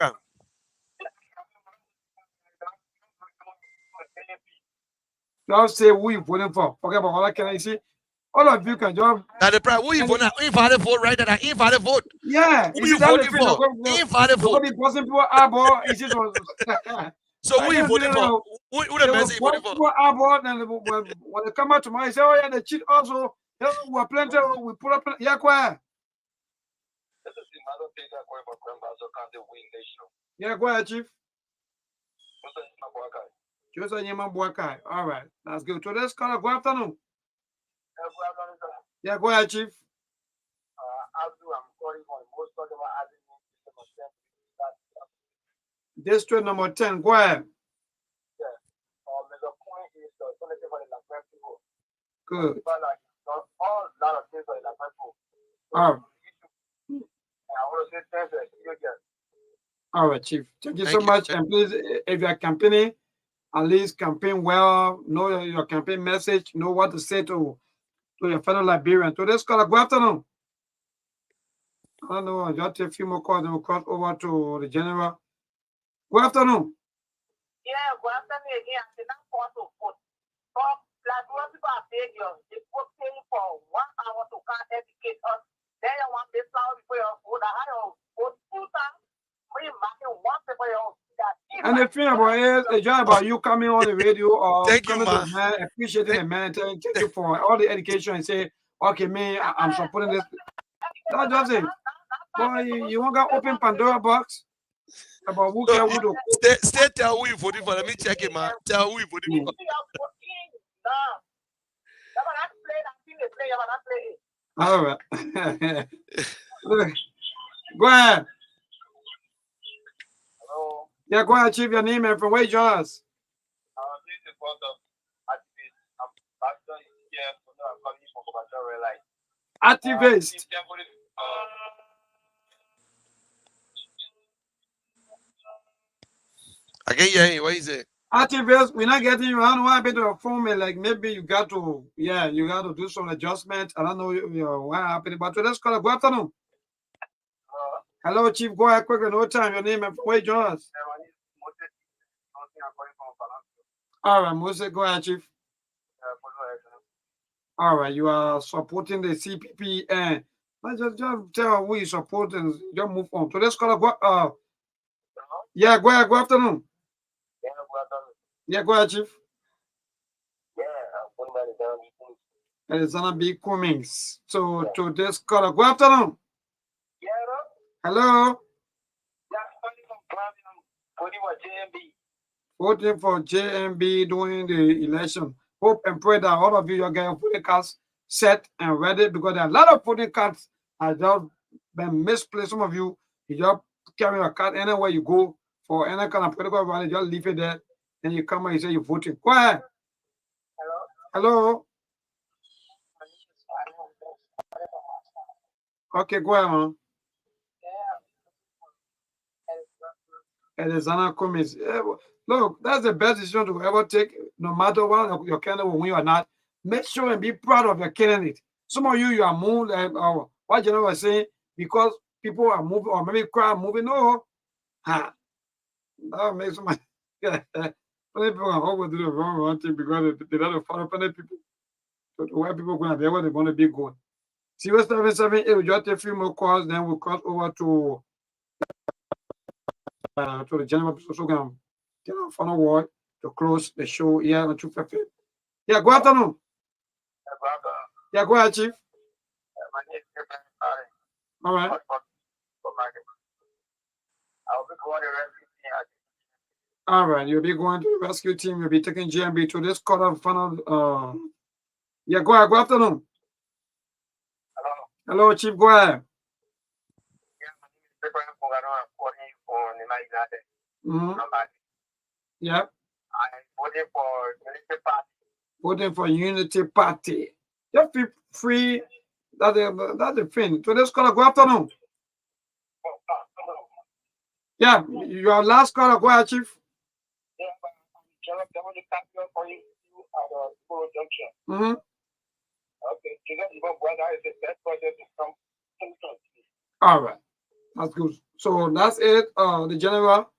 Don't say who you voting for. Forget about all that. Can I see? All of you can just. That the price. Who you voting? Invalid vote, right? That invalid vote. Yeah. Who you voting for? Invalid vote. So who you voting for? Who the best you voting for? When they come out tomorrow, they say, "Oh yeah, they cheat also." We're plenty. We put up. Yeah, quiet. Yeah, go ahead, Chief. All right, that's good. So let's call it. Good afternoon. Yeah, go ahead, Chief. District number 10. Go ahead. Good. All right, Chief. Thank you so much. And please, if you are campaigning, at least campaign well, know your campaign message, know what to say to your fellow Liberians. So let's call it. Good afternoon. I don't know, just a few more calls and we'll cross over to the general. Good afternoon. Yeah, good afternoon again. I did not want to vote. But like most people are paying you, they put paying for 1 hour to come educate us. Then you want this flower before you vote. I had to vote 2 times. We marking 1 paper you. And the thing about it is just about you coming on the radio or coming to the man, appreciating the man, thank you for all the education and say, okay, me, I'm supporting this. That's just it. Boy, you want to open Pandora box about who can who to stay tell who you voting for. Let me check it, man. Tell who you voting for. All right. Go ahead. Hello. Yeah, go ahead, Chief, your name and from where you join us. This is one of activist. I can't hear you. What is it? Activist, we're not getting you. I don't know why to phone me. Like maybe you got to, you got to do some adjustment. I don't know what happened, but let's call it. Good afternoon. Hello, Chief. Go ahead quickly. No time. Your name and from where you join us. All right, Moses, go ahead, Chief. All right, you are supporting the CPP and just tell who you support and just move on. So let's call it. Yeah, go ahead. Good afternoon. Yeah, go ahead, Chief. And it's gonna be Cummings. So to this call, good afternoon. Hello. Voting for JMB during the election. Hope and pray that all of you get your voting cards set and ready because there are a lot of voting cards have just been misplaced. Some of you just carry your card anywhere you go for any kind of political rally, just leave it there. Then you come and you say you're voting. Go ahead. Hello. Okay, go ahead, man. Alexander Cummings. Look, that's the best decision to ever take, no matter what your candidate will win or not. Make sure and be proud of your candidate. Some of you are moved, what General was saying, because people are moving, or maybe crowd moving. No, that makes so much. Many people are always do the wrong thing because they don't follow many people. So where people going to be, where they're going to be going. 0778, we just a few more calls, then we'll cross over to the general program. Final word to close the show here on 250. Yeah, good afternoon. Yeah, go ahead, Chief. All right. All right, you'll be going to the rescue team. You'll be taking GMB to this quarter final Yeah, go ahead. Good afternoon. Hello. Hello, Chief. Go ahead. Yeah, my name is Stephen Fogano. I'm calling from the United. Yeah. I voted for Unity Party. Voting for Unity Party. Just feel free. That's the thing. So let's call. Good afternoon. Yeah, your last caller. Go ahead, Chief. Yeah, but I'm going to thank you for you at the Puro Junction. Okay, today you go, brother, is the best project to come. All right, that's good. So that's it. The general,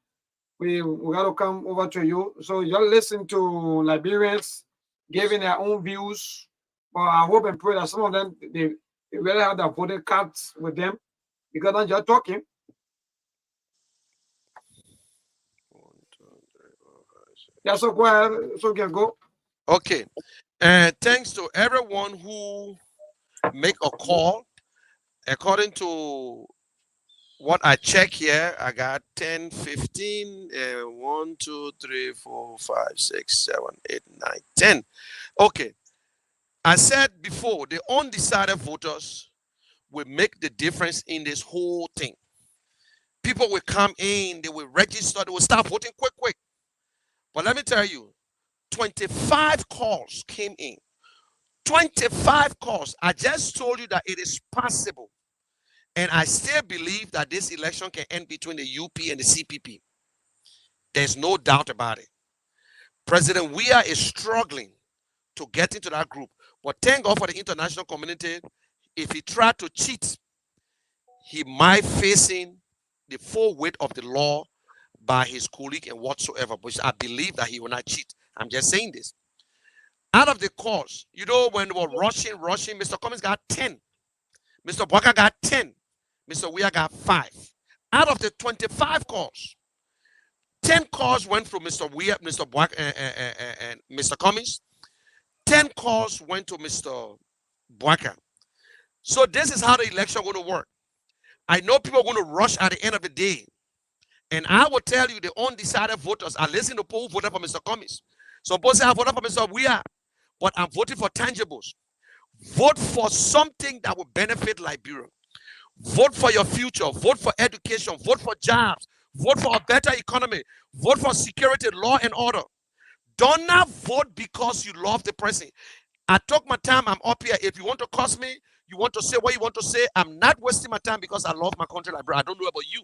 we got to come over to you. So you're listening to Liberians giving their own views. But I hope and pray that some of them they really have their voting cards with them because I'm just talking. 1, 2, 3, 4, 5, 6. Yeah, so go ahead. So you can go. Okay. And thanks to everyone who make a call. According to what I check here, I got 10, 15, 1, 2, 3, 4, 5, 6, 7, 8, 9, 10. Okay. I said before, the undecided voters will make the difference in this whole thing. People will come in, they will register, they will start voting quick. But let me tell you, 25 calls came in. 25 calls. I just told you that it is possible. And I still believe that this election can end between the UP and the CPP. There's no doubt about it. President Weah is struggling to get into that group. But thank God for the international community. If he tried to cheat, he might facing the full weight of the law by his colleague and whatsoever. But I believe that he will not cheat. I'm just saying this. Out of the calls, you know, when they were rushing, Mr. Cummings got 10. Mr. Bwaka got 10. Mr. Weah got 5. Out of the 25 calls, 10 calls went from Mr. Weah, Mr. Bwaka, and Mr. Cummings. 10 calls went to Mr. Bwaka. So this is how the election going to work. I know people are going to rush at the end of the day. And I will tell you, the undecided voters are listening to people who voted for Mr. Cummings. Some people say I voted for Mr. Weah, but I'm voting for tangibles. Vote for something that will benefit Liberia. Vote for your future. Vote for education. Vote for jobs. Vote for a better economy. Vote for security, law, and order. Do not vote because you love the person. I took my time. I'm up here. If you want to curse me, you want to say what you want to say. I'm not wasting my time because I love my country, Liberia. I don't know about you.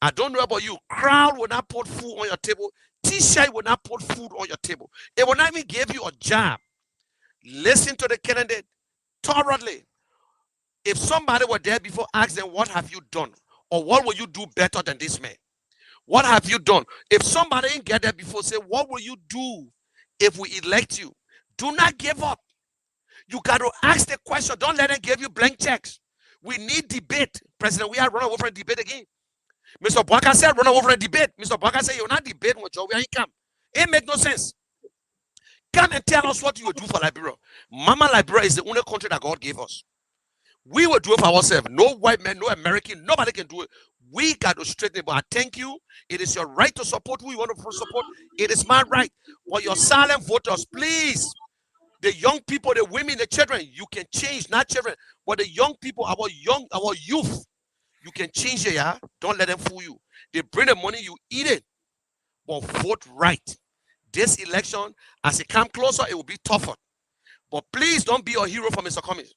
I don't know about you. Crowd will not put food on your table. T-shirt will not put food on your table. It will not even give you a job. Listen to the candidate thoroughly. If somebody were there before, ask them, what have you done? Or what will you do better than this man? What have you done? If somebody didn't get there before, say, what will you do if we elect you? Do not give up. You got to ask the question. Don't let them give you blank checks. We need debate. President, we are running over for a debate again. Mr. Bwaka said, run over for a debate. Mr. Bwaka said, you're not debating with Joe. Where he come? It make no sense. Come and tell us what you will do for Liberia. Mama, Liberia is the only country that God gave us. We will do it for ourselves. No white man, no American, nobody can do it. We got to straighten it. But I thank you. It is your right to support who you want to support. It is my right. But your silent voters, please, the young people, the women, the children, you can change, not children, but the young people, our youth, you can change it, yeah? Don't let them fool you. They bring the money, you eat it. But vote right. This election, as it comes closer, it will be tougher. But please don't be a hero for Mr. Cummings.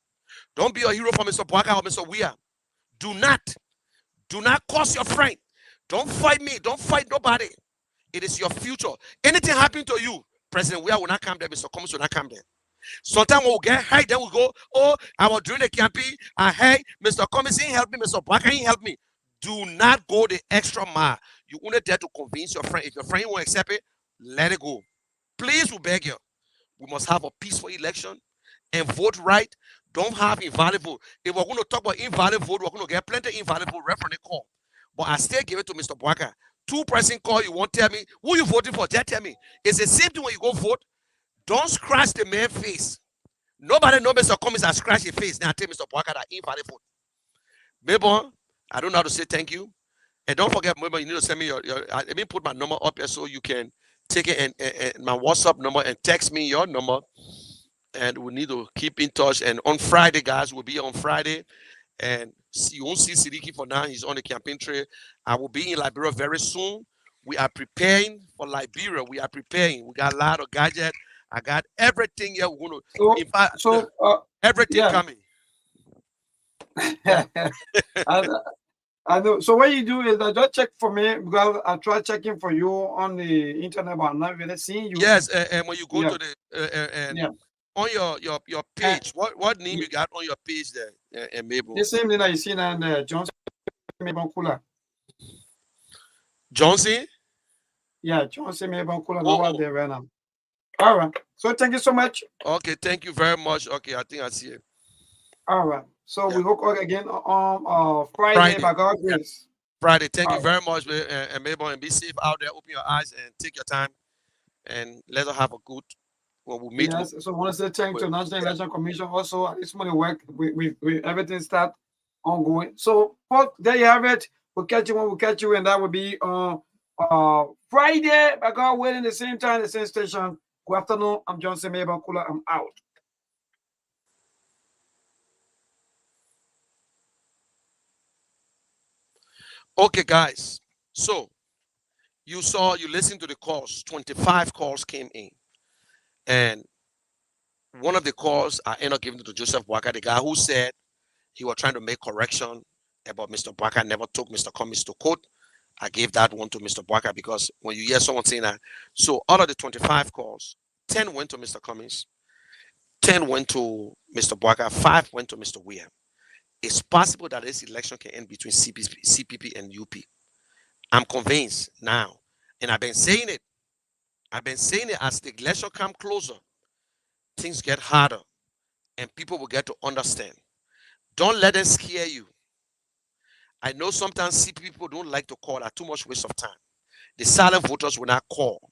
Don't be a hero for Mr. Bwaka or Mr. Weah. Do not curse your friend. Don't fight me. Don't fight nobody. It is your future. Anything happen to you, President Weah will not come there. Mr. Cummings will not come there. Sometimes we'll get high, then we'll go, oh, I was doing the campaign. Hey, Mr. Cummings didn't help me. Mr. Bwaka didn't help me. Do not go the extra mile. You only there to convince your friend. If your friend won't accept it, let it go. Please, we beg you. We must have a peaceful election and vote right. Don't have invalid vote. If we're going to talk about invalid vote, we're going to get plenty of invalid vote referendum call. But I still give it to Mr. Bwaka. 2-person call, you won't tell me who you voting for. Just tell me. It's the same thing when you go vote. Don't scratch the man's face. Nobody knows Mr. Cummings has scratched his face. Now I tell Mr. Bwaka that invalid vote. Maybe I don't know how to say thank you. And don't forget, maybe you need to send me let me put my number up here so you can take it and my WhatsApp number and text me your number. and we need to keep in touch. And on Friday, guys, we'll be on Friday. And you won't see Sidiki for now. He's on the campaign trail. I will be in Liberia very soon. We are preparing for Liberia. We are preparing. We got a lot of gadgets. I got everything here. We're going to, in fact, everything coming. Yeah. I know. So what you do is that just check for me, because I try checking for you on the internet, but I'm not really seeing you. Yes, and when you go to the on your page, what name you got on your page there, and Mabel? The same thing that you see on Johnson Mabel Cooler. Johnson? Yeah, Johnson Mabel Cooler. Over there right now. All right. So thank you so much. Okay, thank you very much. Okay, I think I see it. All right. So we hook up again on Friday by God's grace. Friday. Thank you very much, and Mabel, and be safe out there. Open your eyes and take your time, and let us have a good. Well, we'll meet. Yes. So I want to say thank you to National Election Commission also. At this morning work, we everything start ongoing. So there you have it. We'll catch you when we catch you, and that will be Friday by God willing, the same time, the same station. Good afternoon. I'm Johnson Mabel Kula. I'm out. Okay, guys. So you listened to the calls. 25 calls came in, and one of the calls I ended up giving to Joseph Boakai, the guy who said he was trying to make correction about Mr. Boakai never took Mr. Cummings to court. I gave that one to Mr. Boakai, because when you hear someone saying that, so out of the 25 calls, 10 went to Mr. Cummings, 10 went to Mr. Boakai, 5 went to Mr. William. It's possible that this election can end between CPP and UP. I'm convinced now, and I've been saying it. I've been saying it as the election comes closer, things get harder, and people will get to understand. Don't let them scare you. I know sometimes CPP people don't like to call. Too much waste of time. The silent voters will not call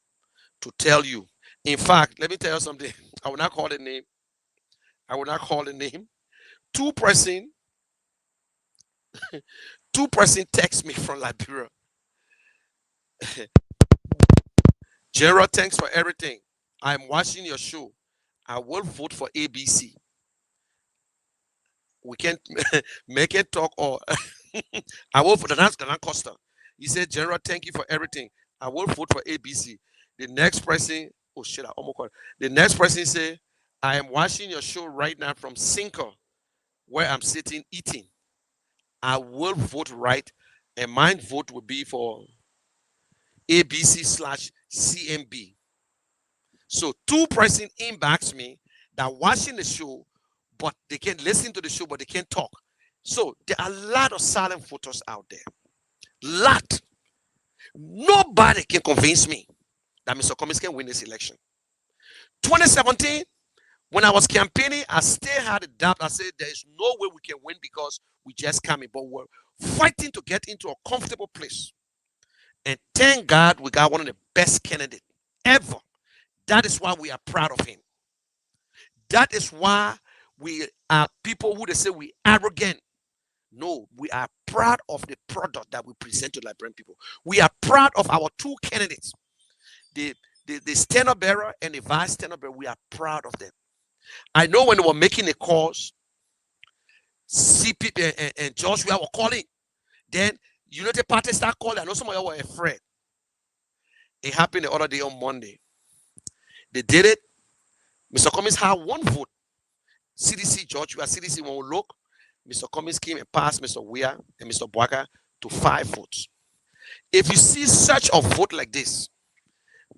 to tell you. In fact, let me tell you something. I will not call the name. I will not call the name. Two person text me from Liberia. General, thanks for everything. I'm watching your show. I will vote for ABC. We can't make it talk, or I will vote for the Costa. He said, General, thank you for everything. I will vote for ABC. The next person, oh shit, I almost called. The next person say, I am watching your show right now from Sinker, where I'm sitting eating. I will vote right, and my vote will be for ABC/CMB. So two person inbox me that watching the show, but they can't listen to the show, but they can't talk. So there are a lot of silent voters out there. Lot. Nobody can convince me that Mr. Cummings can win this election. 2017, when I was campaigning, I still had a doubt. I said there is no way we can win because we just came in, but we're fighting to get into a comfortable place. And thank God we got one of the best candidates ever. That is why we are proud of him. That is why we are people who they say we arrogant. No, we are proud of the product that we present to Liberian people. We are proud of our two candidates, the standard bearer and the vice standard bearer. We are proud of them. I know when they were making the calls, CPP and Joshua were calling. Then United Party start calling. I know some of you were afraid. It happened the other day on Monday. They did it. Mr. Cummings had one vote. CDC Joshua, CDC won't look. Mr. Cummings came and passed Mr. Weah and Mr. Boakai to 5 votes. If you see such a vote like this,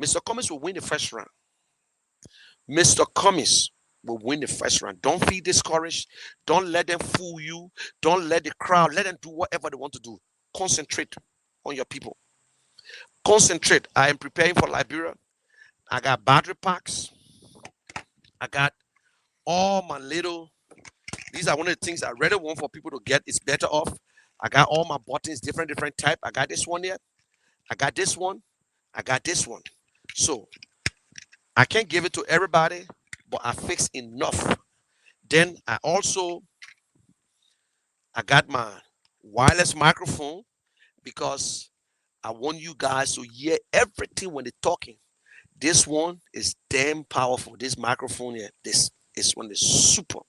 Mr. Cummings will win the first round. Mr. Cummings will win the first round. Don't be discouraged. Don't let them fool you. Don't let the crowd, let them do whatever they want to do. Concentrate on your people. Concentrate. I am preparing for Liberia. I got battery packs. I got all my little, these are one of the things I really want for people to get. It's better off. I got all my buttons, different type. I got this one here. I got this one. I got this one. So I can't give it to everybody, but I fixed enough. Then I got my wireless microphone because I want you guys to hear everything when they're talking. This one is damn powerful. This microphone here, this This one is super.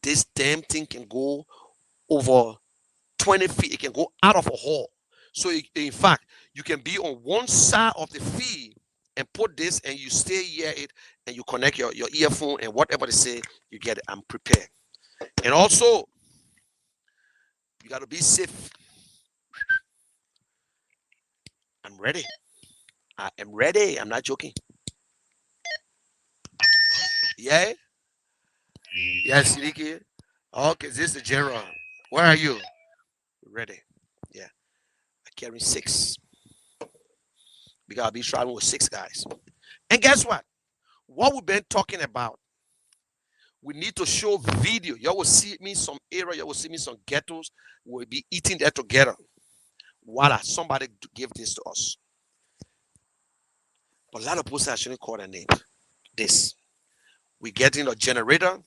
This damn thing can go over 20 feet. It can go out of a hole. So in fact, you can be on one side of the field and put this, and you stay hear it, and you connect your earphone, and whatever they say, you get it. I'm prepared. And also, you got to be safe. I'm ready. I am ready. I'm not joking. Yeah? Yes, Ricky. Okay, this is the general. Where are you? Ready. Yeah. I carry 6. Because I'll be traveling with 6 guys. And guess what? What we've been talking about, we need to show video. You will see me some area, you will see me some ghettos. We'll be eating there together. Voila, somebody give this to us. But a lot of people say I shouldn't call their name. This. We get in a generator.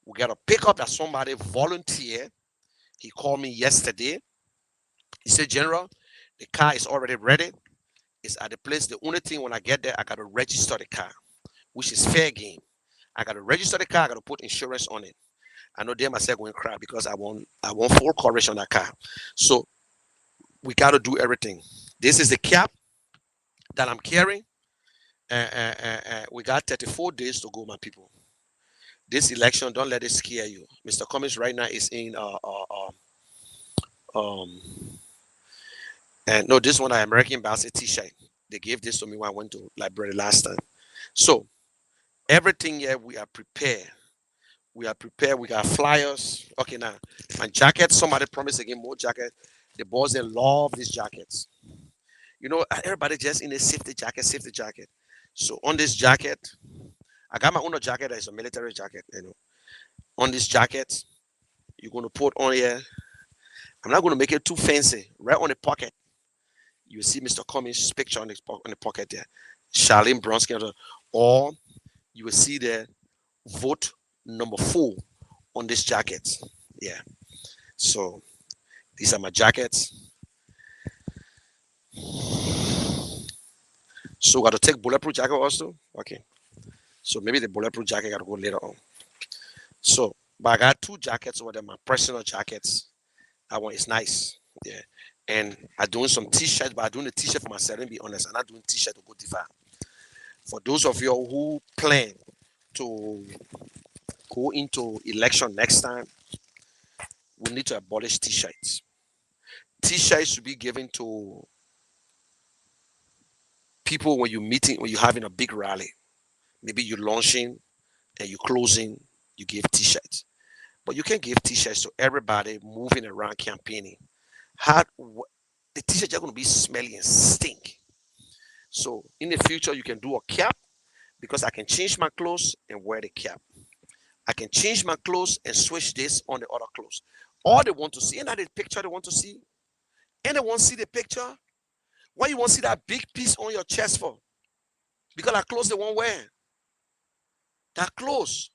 We got a pickup that somebody volunteered. He called me yesterday. He said, General, the car is already ready. It's at the place. The only thing when I get there, I got to register the car, which is fair game. I got to register the car. I got to put insurance on it. I know they myself going to cry because I want full coverage on that car. So we got to do everything. This is the cap that I'm carrying. We got 34 days to go, my people. This election, don't let it scare you. Mr. Cummings right now is in and no, this one, American Embassy t-shirt. They gave this to me when I went to library last time. So everything here, we are prepared. We are prepared. We got flyers. Okay, now my jacket. Somebody promised again more jacket. The boys, they love these jackets. You know, everybody just in a safety jacket. So on this jacket, I got my own jacket that is a military jacket. You know, on this jacket, you're going to put on here. I'm not going to make it too fancy. Right on the pocket, you see Mr. Cummings' picture on the pocket there. Charlene BRUMSKINE, or you will see the vote number 4 on this jacket. Yeah. So these are my jackets. So got to take bulletproof jacket also. Okay. So maybe the bulletproof jacket got to go later on. So, but I got 2 jackets over there, my personal jackets. That one is nice. Yeah. And I'm doing some t-shirts, but I'm doing a t-shirt for myself. Let me be honest. I'm not doing t-shirt to go divide. For those of you who plan to go into election next time, we need to abolish t-shirts. T-shirts should be given to people when you're meeting, when you're having a big rally. Maybe you're launching and you're closing, you give t-shirts. But you can't give t-shirts to everybody moving around campaigning. The t-shirts are going to be smelly and stink. So in the future, you can do a cap, because I can change my clothes and wear the cap. I can change my clothes and switch this on the other clothes. All they want to see, and that the picture they want to see, and they want to see the picture. Why you want to see that big piece on your chest for? Because that clothes they won't wear. That clothes.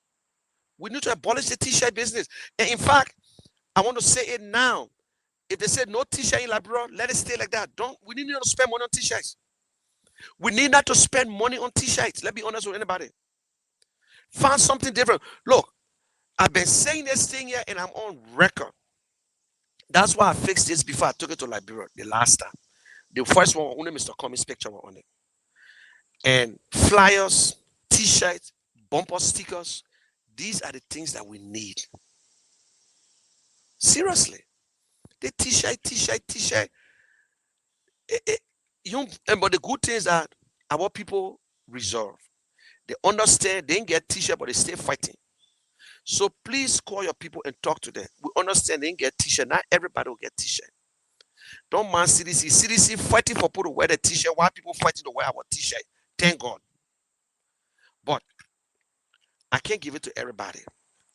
We need to abolish the t-shirt business. And in fact, I want to say it now. If they say no t-shirt in Liberia, let it stay like that. We need not to spend money on t-shirts. We need not to spend money on t-shirts. Let's be honest with anybody. Find something different. Look, I've been saying this thing here and I'm on record. That's why I fixed this before I took it to Liberia the last time. The first one, only Mr. Cummings' picture was on it. And flyers, t-shirts, bumper stickers, these are the things that we need. Seriously. The t-shirt. But the good thing is that our people reserve. They understand, they didn't get t-shirt, but they stay fighting. So please call your people and talk to them. We understand they didn't get t-shirt. Not everybody will get t-shirt. Don't mind CDC. CDC fighting for people to wear the t-shirt while people fighting to wear our t-shirt. Thank God. But I can't give it to everybody.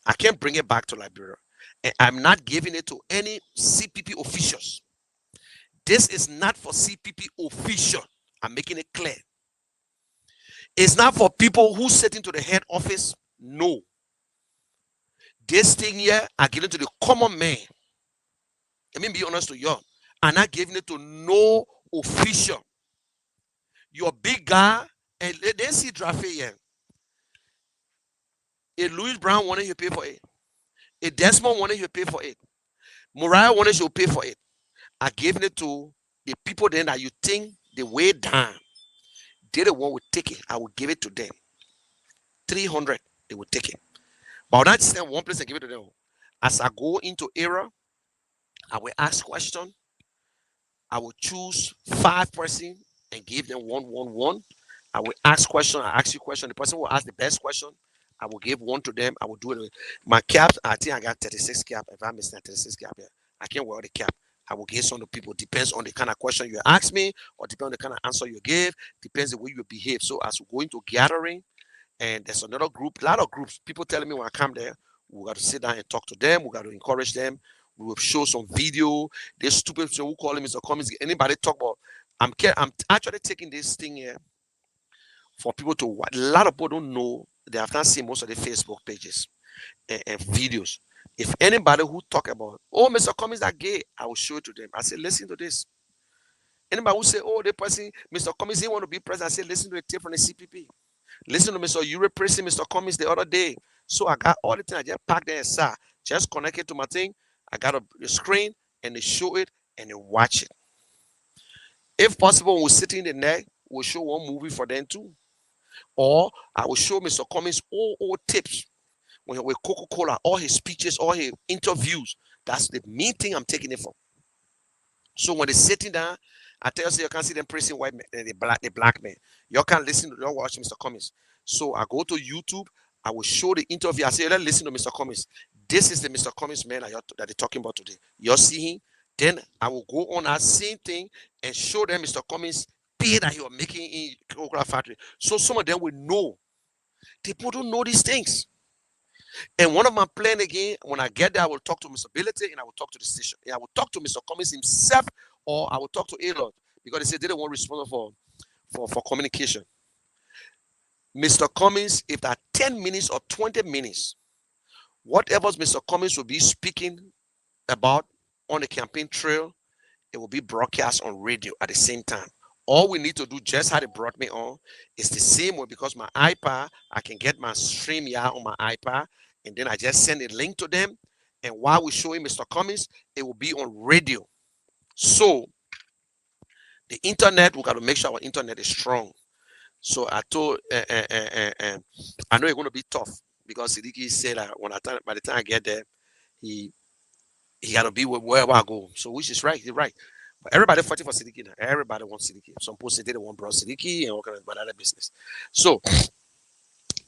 I can't bring it back to Liberia. And I'm not giving it to any CPP officials. This is not for CPP official. I'm making it clear. It's not for people who sit into the head office. No. This thing here, I give it to the common man. Let me be honest with you. I'm not giving it to no official. You're a big guy, and they see draft here. If Louis Brown wanted, he'll pay for it. If Desmond wanted, he'll pay for it. Mariah wanted, she'll pay for it. I gave it to the people then that you think they weigh down. They the one will take it. I will give it to them. 300, they will take it. But I will not stand one place and give it to them. As I go into era, I will ask questions. I will choose 5 persons and give them 1. I will ask question. I ask you question. The person will ask the best question. I will give 1 to them. I will do it. My caps, I think I got 36 cap. If I miss that 36 cap, yeah, I can't wear the cap. I will give some to people. Depends on the kind of question you ask me, or depends on the kind of answer you give. Depends the way you behave. So as we go into gathering, and there's another group, a lot of groups. People telling me when I come there, we got to sit down and talk to them. We got to encourage them. We will show some video. This stupid people who call him Mr. Cummings. Anybody talk about? I'm actually taking this thing here for people to watch. A lot of people don't know. They have not seen most of the Facebook pages and videos. If anybody who talk about, oh, Mr. Cummings are gay, I will show it to them. I say, listen to this. Anybody who say, oh, the person, Mr. Cummings, he want to be president, I say, listen to the tape from the CPP. Listen to Mr. You repressing Mr. Cummings the other day. So I got all the things I just packed there aside. Just connect it to my thing. I got a screen and they show it and they watch it. If possible, when we're sitting in the neck, we'll show one movie for them too. Or I will show Mr. Cummings all tips. When with Coca-Cola, all his speeches, all his interviews. That's the main thing I'm taking it for. So when they're sitting down, I tell you, you can't see them praising white men, the black men. You can't listen to, don't watch Mr. Cummings. So I go to YouTube, I will show the interview. I say, let's listen to Mr. Cummings. This is the Mr. Cummings man that they're talking about today. You're seeing. Then I will go on that same thing and show them Mr. Cummings pay that you are making in Coca-Cola factory. So some of them will know. People don't know these things. And one of my plan again, when I get there, I will talk to Mr. Ability and I will talk to the station. And I will talk to Mr. Cummings himself, or I will talk to Elon because they said they don't want responsible for communication. Mr. Cummings, if that 10 minutes or 20 minutes, whatever Mr. Cummings will be speaking about on the campaign trail, it will be broadcast on radio at the same time. All we need to do, just how they brought me on, is the same way because my iPad, I can get my stream here on my iPad, and then I just send a link to them. And while we're showing Mr. Cummings, it will be on radio. So the internet, we got to make sure our internet is strong. So I told, I know it's going to be tough because Siddiqui said that by the time I get there, he got to be wherever I go. So which is right, he's right. But everybody fighting for Siddiqui now. Everybody wants Siddiqui. Some people say they don't want Bro Siddiqui and all kind of other business. So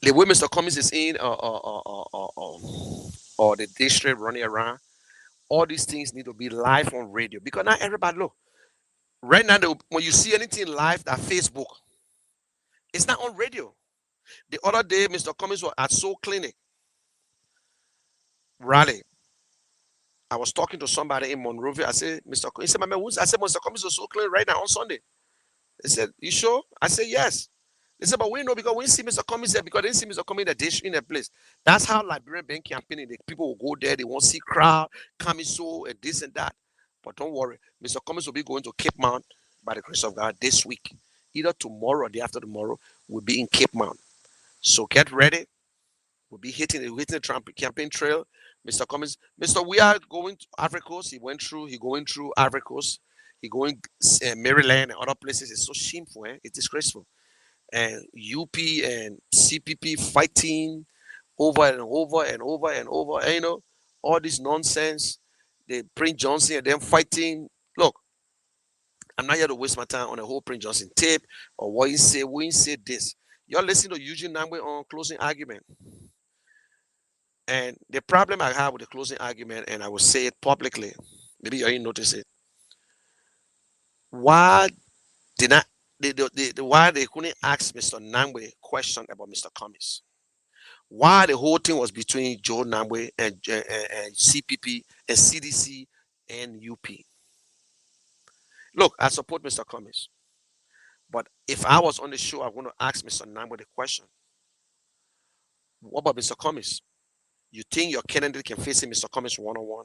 the way Mr. Cummings is in, or the district running around, all these things need to be live on radio because not everybody look. Right now, when you see anything live at Facebook, it's not on radio. The other day, Mr. Cummings was at Soul Clinic rally. I was talking to somebody in Monrovia. I said, Mr. Cummings, he said, I said, Mr. Cummings was Soul Clinic right now on Sunday. They said, you sure? I said, yes. They said, but we know because we see Mr. Cummings there because they didn't see Mr. Cummings in the place. That's how Liberian Bank campaigning. The people will go there. They won't see crowd, coming so and this and that. But don't worry. Mr. Cummings will be going to Cape Mount by the grace of God this week. Either tomorrow or the after tomorrow, we'll be in Cape Mount. So get ready. We'll be hitting the Trump campaign trail. Mr. Cummings, we are going to Ivory Coast. He going through Ivory Coast. He going Maryland and other places. It's so shameful. It's disgraceful. And UP and CPP fighting over and over and over and over. And, you know, all this nonsense. They Prince Johnson and them fighting. Look, I'm not here to waste my time on a whole Prince Johnson tape or what he said. We said this. You're listening to Eugene Nangwe on closing argument. And the problem I have with the closing argument, and I will say it publicly, maybe you didn't notice it. Why did not why they couldn't ask Mr. Nangwe question about Mr. Cummings? Why the whole thing was between Joe Nangwe and CPP and CDC and UP? Look, I support Mr. Cummings, but if I was on the show, I'm going to ask Mr. Nangwe the question: what about Mr. Cummings? You think your candidate can face Mr. Cummings one-on-one?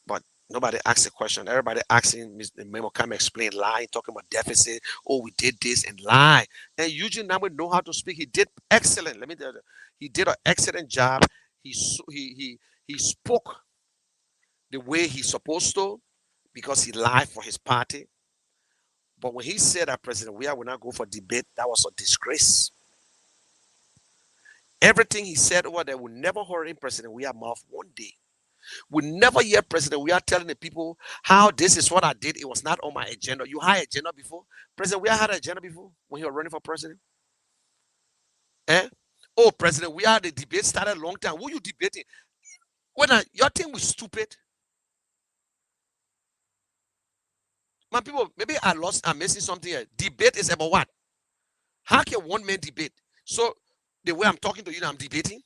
But Nobody asked a question. Everybody asking Mr. Memo come explain, lying, talking about deficit. Oh, we did this and lie. And Eugene Nambwe know how to speak. He did excellent. Let me tell you, he did an excellent job. He spoke the way he's supposed to because he lied for his party. But when he said that President Weah will not go for debate, that was a disgrace. Everything he said over there will never hear in President Weah's mouth one day. We never hear President Weah telling the people how this is what I did. It was not on my agenda. You had agenda before? President Weah had an agenda before when he was running for president? Eh? Oh, President Weah, the debate started a long time. Who you debating? When your thing was stupid. My people, maybe I'm missing something here. Debate is about what? How can one man debate? So the way I'm talking to you, I'm debating.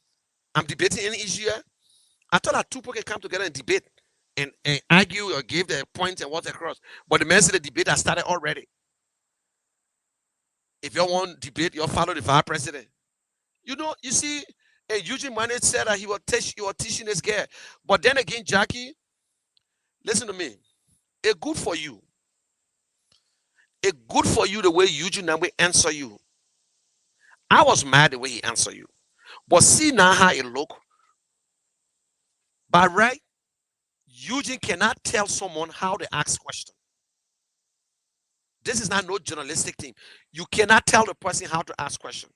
I'm debating any issue here. I thought that two people can come together and debate and argue or give their points and what's across. But the man said the debate has started already. If you want debate, you follow the vice president. You know, you see, Eugene Manage said that he was teaching this guy. But then again, Jackie, listen to me. It's good for you. It's good for you the way Eugene Nambwe answer you. I was mad the way he answered you. But see now how it look. By right, Eugene cannot tell someone how to ask question. This is not no journalistic thing. You cannot tell the person how to ask question.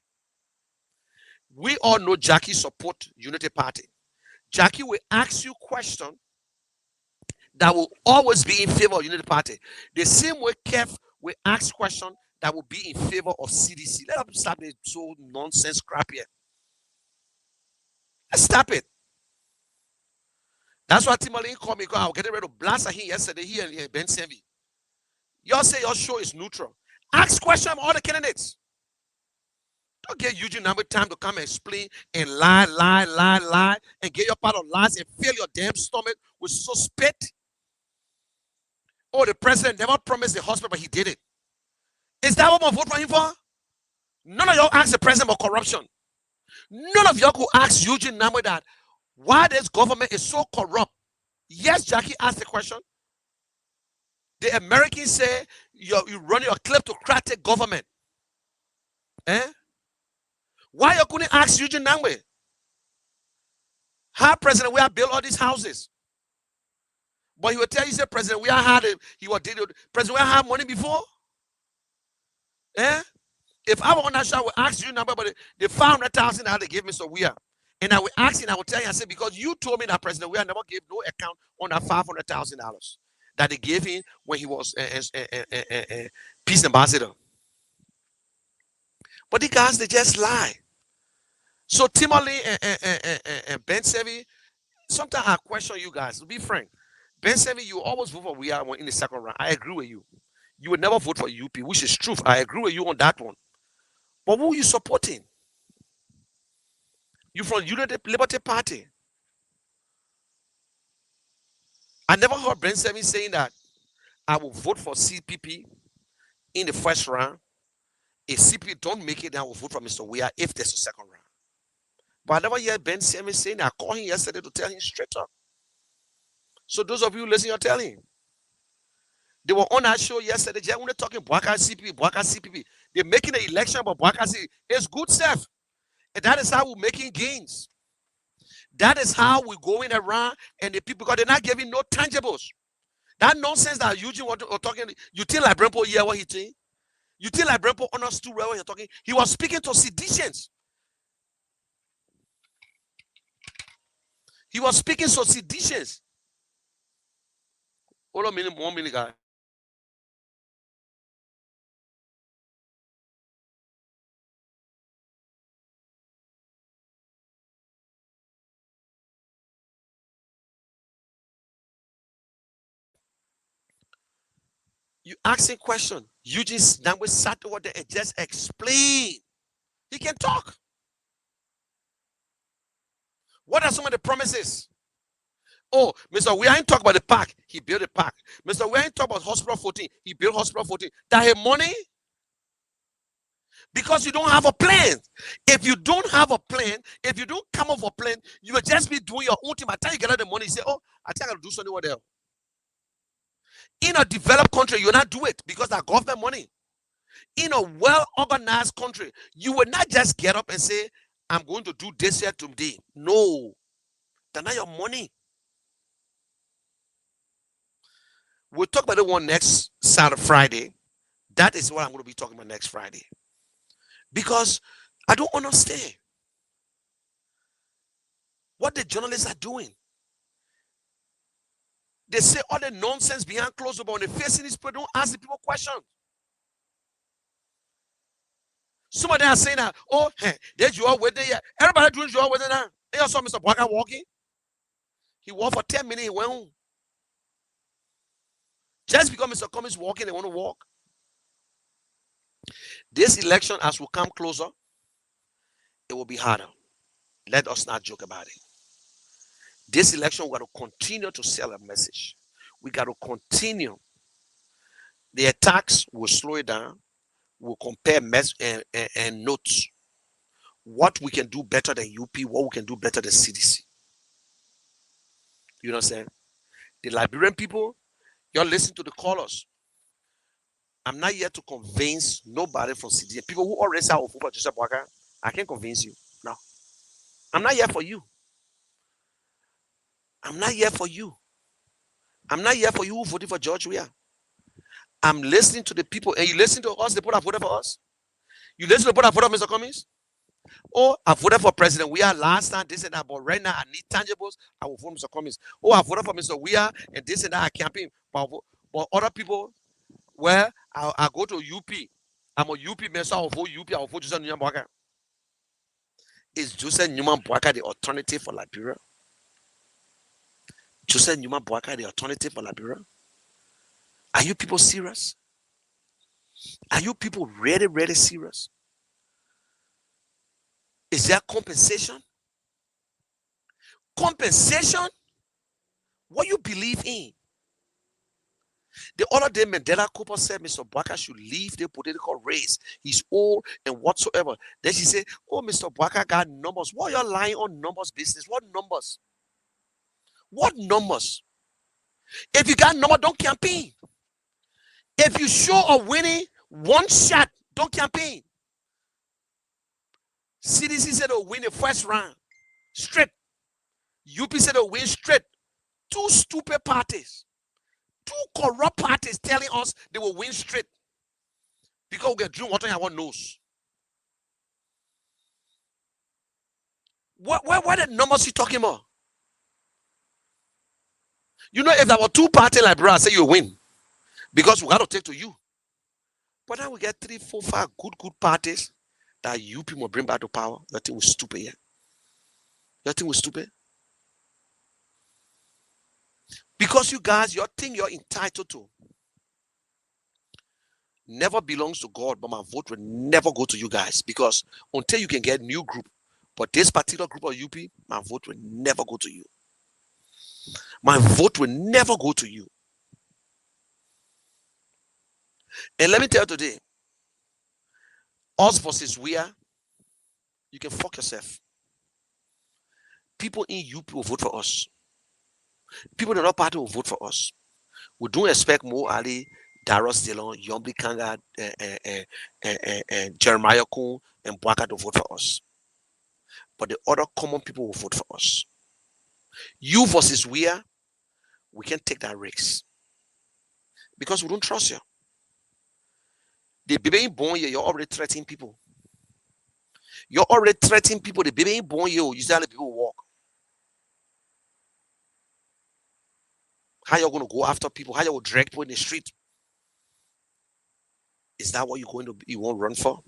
We all know Jackie support Unity Party. Jackie will ask you question that will always be in favor of Unity Party. The same way Kev will ask question that will be in favor of CDC. Let us stop this so nonsense crap here. Let's stop it. That's why Timberlake called me because I was getting ready to blast at him yesterday here in Ben Sevi. Y'all say your show is neutral. Ask question of all the candidates. Don't get Eugene Nambwe time to come and explain and lie, and get your part of lies and fill your damn stomach with so spit. Oh, the president never promised the hospital, but he did it. Is that what I'm vote for him for? None of y'all ask the president about corruption. None of y'all could ask Eugene Nambwe that why this government is so corrupt. Yes, Jackie asked the question. The Americans say you run your kleptocratic government. Eh? Why you couldn't ask Eugene Nambwe? How President Weah built all these houses? But he will tell you, say President Weah had it. President Weah had money before. Eh? If I were on that show, I would ask you number, but the 500,000 that they gave Mr. Weah. And I will ask him, I will tell you, I said, because you told me that President Weah never gave no account on that $500,000 that they gave him when he was peace ambassador. But the guys, they just lie. So Timberlake and Ben Sevi, sometimes I question you guys. To be frank, Ben Sevi, you always vote for Weah in the second round. I agree with you. You would never vote for UP, which is truth. I agree with you on that one. But who are you supporting? You from United Liberty Party. I never heard Ben Sevi saying that I will vote for CPP in the first round. If CPP don't make it, then I will vote for Mr. Weah if there's a second round. But I never heard Ben Sevi saying that. I called him yesterday to tell him straight up. So those of you listening, you're telling him. They were on that show yesterday. They're only talking Bwaka CPP. They're making an election about Bwaka CPP. It's good stuff. And that is how we're making gains. That is how we're going around and the people, because they're not giving no tangibles. That nonsense that Eugene was talking, you think like Brempo hear what he's saying? You think like Brempo understood what you're talking? He was speaking to seditions. He was speaking to seditions. Hold on a minute, 1 minute, guy. You ask a question. Eugene Nambwe sat over there and just explain. He can talk. What are some of the promises? Oh, Mr. We ain't talk about the park. He built a park. Mr. We ain't talk about Hospital 14. He built Hospital 14. That have money? Because you don't have a plan. If you don't have a plan, if you don't come up with a plan, you will just be doing your own thing. By the time you get out the money, you say, oh, I think I'll do something with them. In a developed country, you will not do it because that government money. In a well-organized country, you will not just get up and say, I'm going to do this here today. No, that's not your money. We'll talk about the one next Saturday, Friday. That is what I'm going to be talking about next Friday. Because I don't understand what the journalists are doing. They say all the nonsense behind closed door, but when they facing these people, don't ask the people questions. Some of them are saying that, oh, hey, there's your wedding. Everybody doing your wedding now. You saw Mr. Bwaka walking. He walked for 10 minutes, he went home. Just because Mr. Cummings walking, they want to walk. This election, as we come closer, it will be harder. Let us not joke about it. This election, we got to continue to sell a message. We got to continue. The attacks will slow it down. We'll compare and notes. What we can do better than UP, what we can do better than CDC. You know what I'm saying? The Liberian people, you're listening to the callers. I'm not here to convince nobody from CDC. People who already say, oh, Joseph Bwaka, I can't convince you. No. I'm not here for you. I'm not here for you. I'm not here for you who voted for George Weah. I'm listening to the people, and you listen to us, the people that voted for us. You listen to the people that voted for Mr. Cummings. Oh, I voted for President Weah last time, this and that, but right now I need tangibles. I will vote for Mr. Cummings. Oh, I voted for Mr. Weah, and this and that, I campaign. But other people, where I go to UP, I'm a UP man, so I will vote UP, I will vote Joseph Newman Bwaka. Is Joseph Newman Bwaka the alternative for Liberia? Joseph Newman Bwaka the alternative for Liberia? Are you people serious? Are you people really, really serious? Is there compensation? Compensation? What you believe in? The other day, Mandela Cooper said Mr. Bwaka should leave the political race. He's old and whatsoever. Then she said, oh, Mr. Bwaka got numbers. Why are you lying on numbers business? What numbers? What numbers? If you got numbers, don't campaign. If you sure of winning one shot, don't campaign. CDC said they'll win the first round. Straight. UP said they'll win straight. Two stupid parties. Two corrupt parties telling us they will win straight. Because we get drink water in our nose. What the numbers you talking about? You know, if there were two parties like Bra, say you win. Because we got to take to you. But now we get 3, 4, 5 good parties that you people bring back to power. You think we're stupid here? You think we're stupid? Because you guys, your thing you're entitled to never belongs to God, but my vote will never go to you guys. Because until you can get a new group, but this particular group of UP, my vote will never go to you. My vote will never go to you. And let me tell you today, us versus Weah, you can fuck yourself. People in UP will vote for us. People in another party will vote for us. We don't expect Mo Ali, Darius Dillon, Yombi Kanga, and Jeremiah Kuhn, and Bwaka to vote for us. But the other common people will vote for us. You versus Weah, we can't take that risk. Because we don't trust you. The baby ain't born here, you're already threatening people. You're already threatening people. The baby ain't born here, you see how the people walk. How you're going to go after people? How you will drag people in the street? Is that what you won't run for?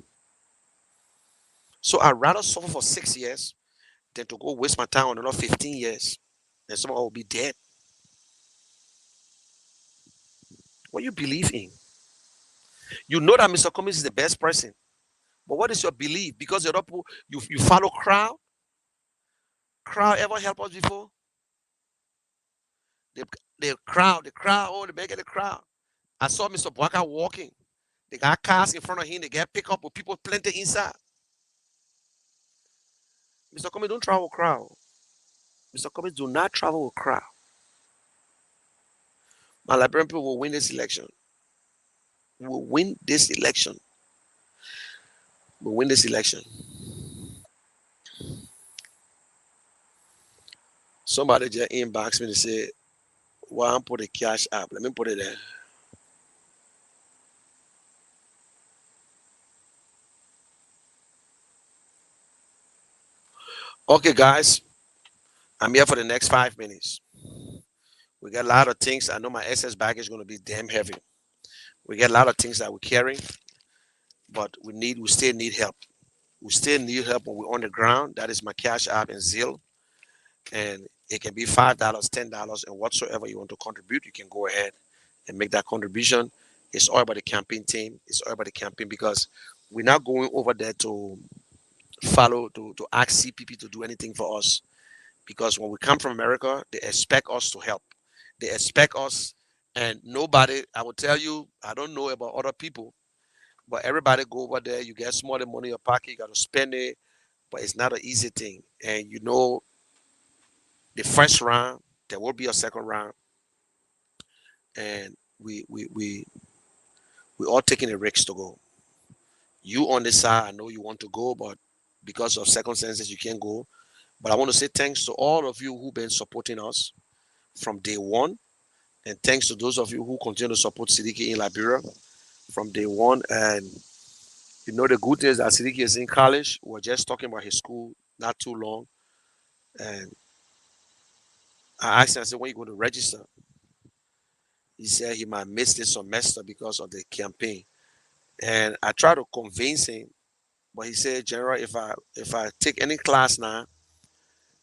So I'd rather suffer for 6 years than to go waste my time on another 15 years. And someone will be dead. What you believe in? You know that Mr. Cummings is the best person. But what is your belief? Because the other people, you follow crowd? Crowd ever help us before? The crowd, oh, they make it the crowd. I saw Mr. Bwaka walking. They got cars in front of him. They get picked up with people plenty inside. Mr. Cummings don't travel with crowd. Mr. Cummings do not travel with crowd. My Liberian people will win this election. Will win this election. Will win this election. Somebody just inbox me to say, "Why I'm put a cash app?" Let me put it there. Okay, guys, I'm here for the next 5 minutes. We got a lot of things. I know my SS bag is going to be damn heavy. We got a lot of things that we're carrying, but we still need help. We still need help when we're on the ground. That is my cash app and Zelle. And it can be $5, $10, and whatsoever you want to contribute, you can go ahead and make that contribution. It's all about the campaign team. It's all about the campaign because we're not going over there to follow, to ask CPP to do anything for us. Because when we come from America, they expect us to help. They expect us, and nobody, I will tell you, I don't know about other people, but everybody go over there, you get small money in your pocket, you got to spend it, but it's not an easy thing. And you know, the first round, there will be a second round, and we all taking a risk to go. You on this side, I know you want to go, but because of circumstances, you can't go. But I want to say thanks to all of you who've been supporting us from day one, and thanks to those of you who continue to support Sidiki in Liberia from day one. And you know the good thing is that Sidiki is in college. We're just talking about his school not too long, and I asked him, I said, when you going to register? He said he might miss this semester because of the campaign. And I tried to convince him, but he said, General, if I take any class now,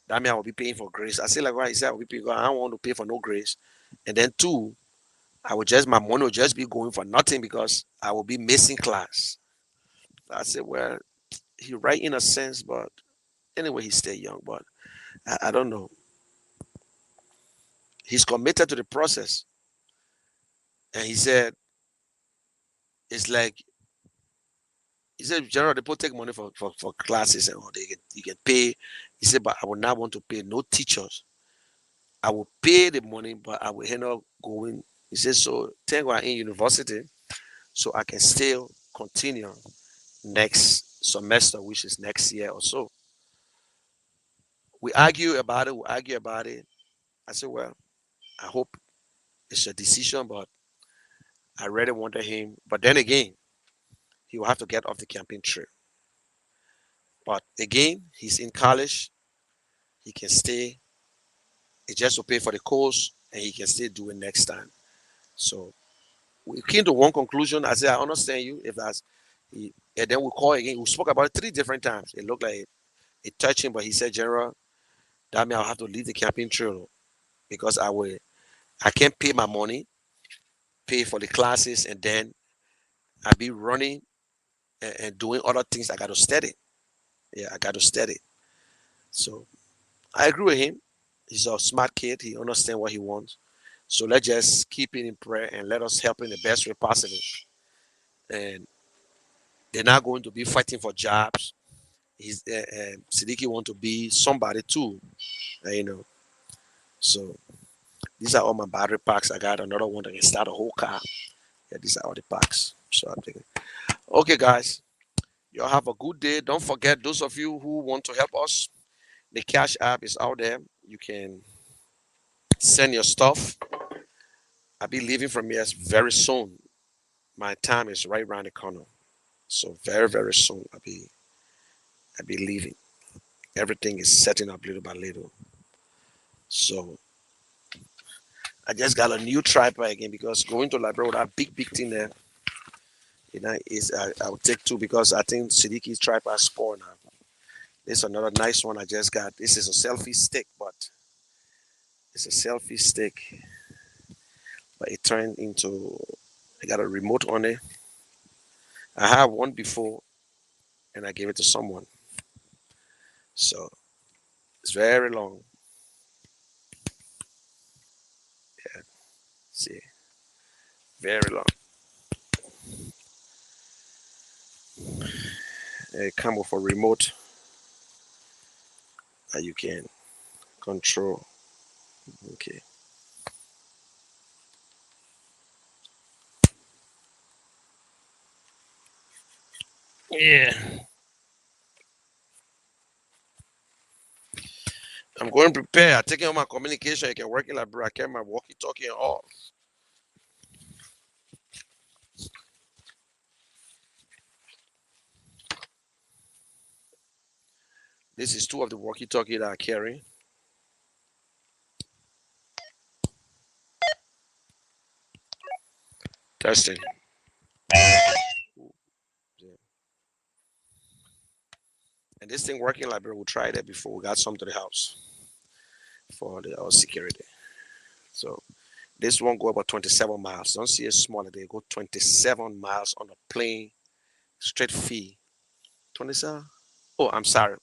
that means I will be paying for grades. I said, like, why? He said, I will be paying. I don't want to pay for no grades. And then two, my money will just be going for nothing because I will be missing class. I said, well, he right in a sense, but anyway, he's still young. But I don't know. He's committed to the process, and he said, it's like he said, General, people take money for classes and all. You can pay. He said, but I will not want to pay no teachers. I will pay the money, but I will end up going. He says, so thank God I'm in university, so I can still continue next semester, which is next year or so. We argue about it. We argue about it. I said, well, I hope it's a decision, but I really wanted him. But then again, he will have to get off the campaign trail. But again, he's in college. He can stay. It's just to pay for the course, and he can still do it next time. So we came to one conclusion. I said, I understand you. If that's, and then we call again. We spoke about it 3 different times. It looked like it touched him, but he said, General, that means I'll have to leave the campaign trail because I can't pay my money, pay for the classes, and then I'll be running and doing other things. I got to study. Yeah, I got to study. So I agree with him. He's a smart kid. He understands what he wants. So let's just keep it in prayer and let us help in the best way possible. And they're not going to be fighting for jobs. Siddiqui want to be somebody too, you know. So these are all my battery packs. I got another one that can start a whole car. Yeah, these are all the packs. So I'm thinking, okay, guys, y'all have a good day. Don't forget, those of you who want to help us, the Cash app is out there. You can send your stuff. I'll be leaving from here very soon. My time is right around the corner. So very, very soon I'll be leaving. Everything is setting up little by little. So I just got a new tripod again because going to library with that big thing there, is I will take two because I think Sidiki's tripod spoiled now. This is another nice one I just got. This is a selfie stick, but it's a selfie stick, but it turned into. I got a remote on it. I had one before, and I gave it to someone. So it's very long. Yeah, see, very long. It comes with a remote that you can control. Okay. Yeah. I'm going to prepare. I'm taking all my communication. I can work in like bro. I carry my walkie-talkie and all. This is 2 of the walkie-talkie that I carry. Testing. And this thing working like bro. We tried it before. We got some to the house for the security. So this one go about 27 miles. Don't see it smaller. They go 27 miles on a plain straight fee. 27. Oh, I'm sorry.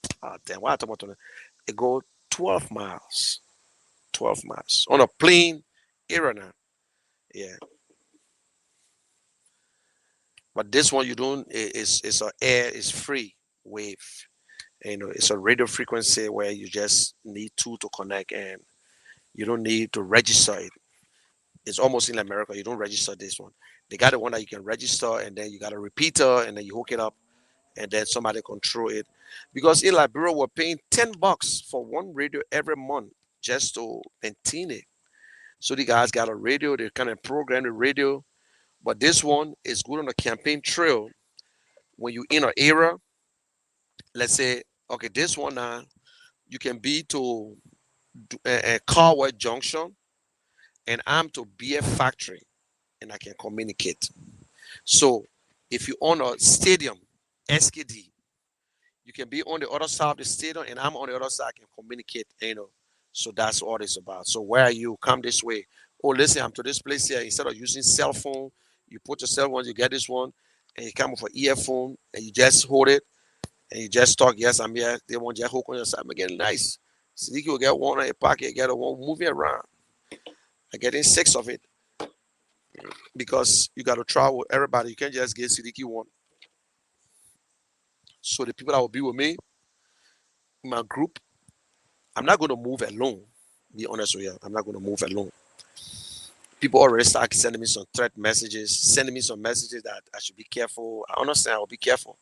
Damn. Why I talk about 20? It go 12 miles. 12 miles on a plain area now. Yeah. But this one you don't it's a air is free wave. You know, it's a radio frequency where you just need 2 to connect and you don't need to register it. It's almost in America. You don't register this one. They got the one that you can register and then you got a repeater and then you hook it up and then somebody control it. Because in Liberia we're paying $10 for one radio every month just to maintain it. So the guys got a radio, they kind of program the radio. But this one is good on a campaign trail. When you in an area, let's say, okay, this one now, you can be to a Carway Junction, and I'm to BF Factory, and I can communicate. So if you own a stadium, SKD, you can be on the other side of the stadium, and I'm on the other side, I can communicate, you know. So that's all it's about. So where are you? Come this way. Oh, listen, I'm to this place here. Instead of using cell phone, you put your cell phone, you get this one, and you come with an earphone, and you just hold it, and you just talk. Yes, I'm here. They want you to hook on your side. I'm getting nice. Siddiqui will get one in your pocket, get a one moving around. I'm getting 6 of it because you got to travel with everybody. You can't just get Siddiqui one. So the people that will be with me, in my group, I'm not going to move alone. Be honest with you, I'm not going to move alone. People already start sending me some threat messages, sending me some messages that I should be careful. I understand I'll be careful.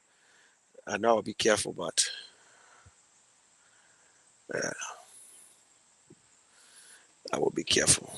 I know I'll be careful, but I will be careful.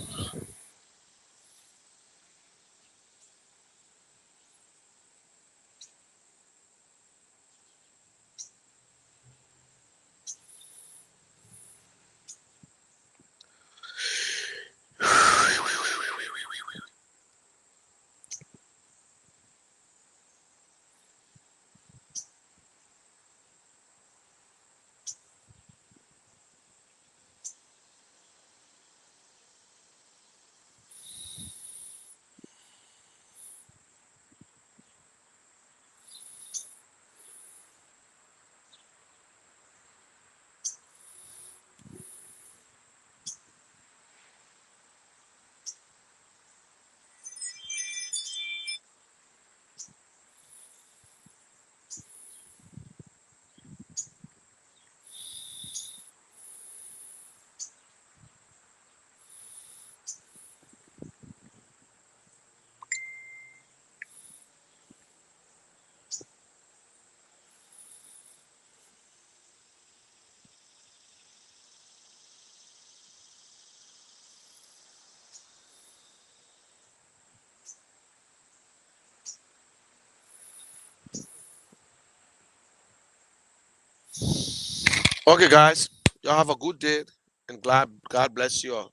Okay, guys, y'all have a good day and God bless you all.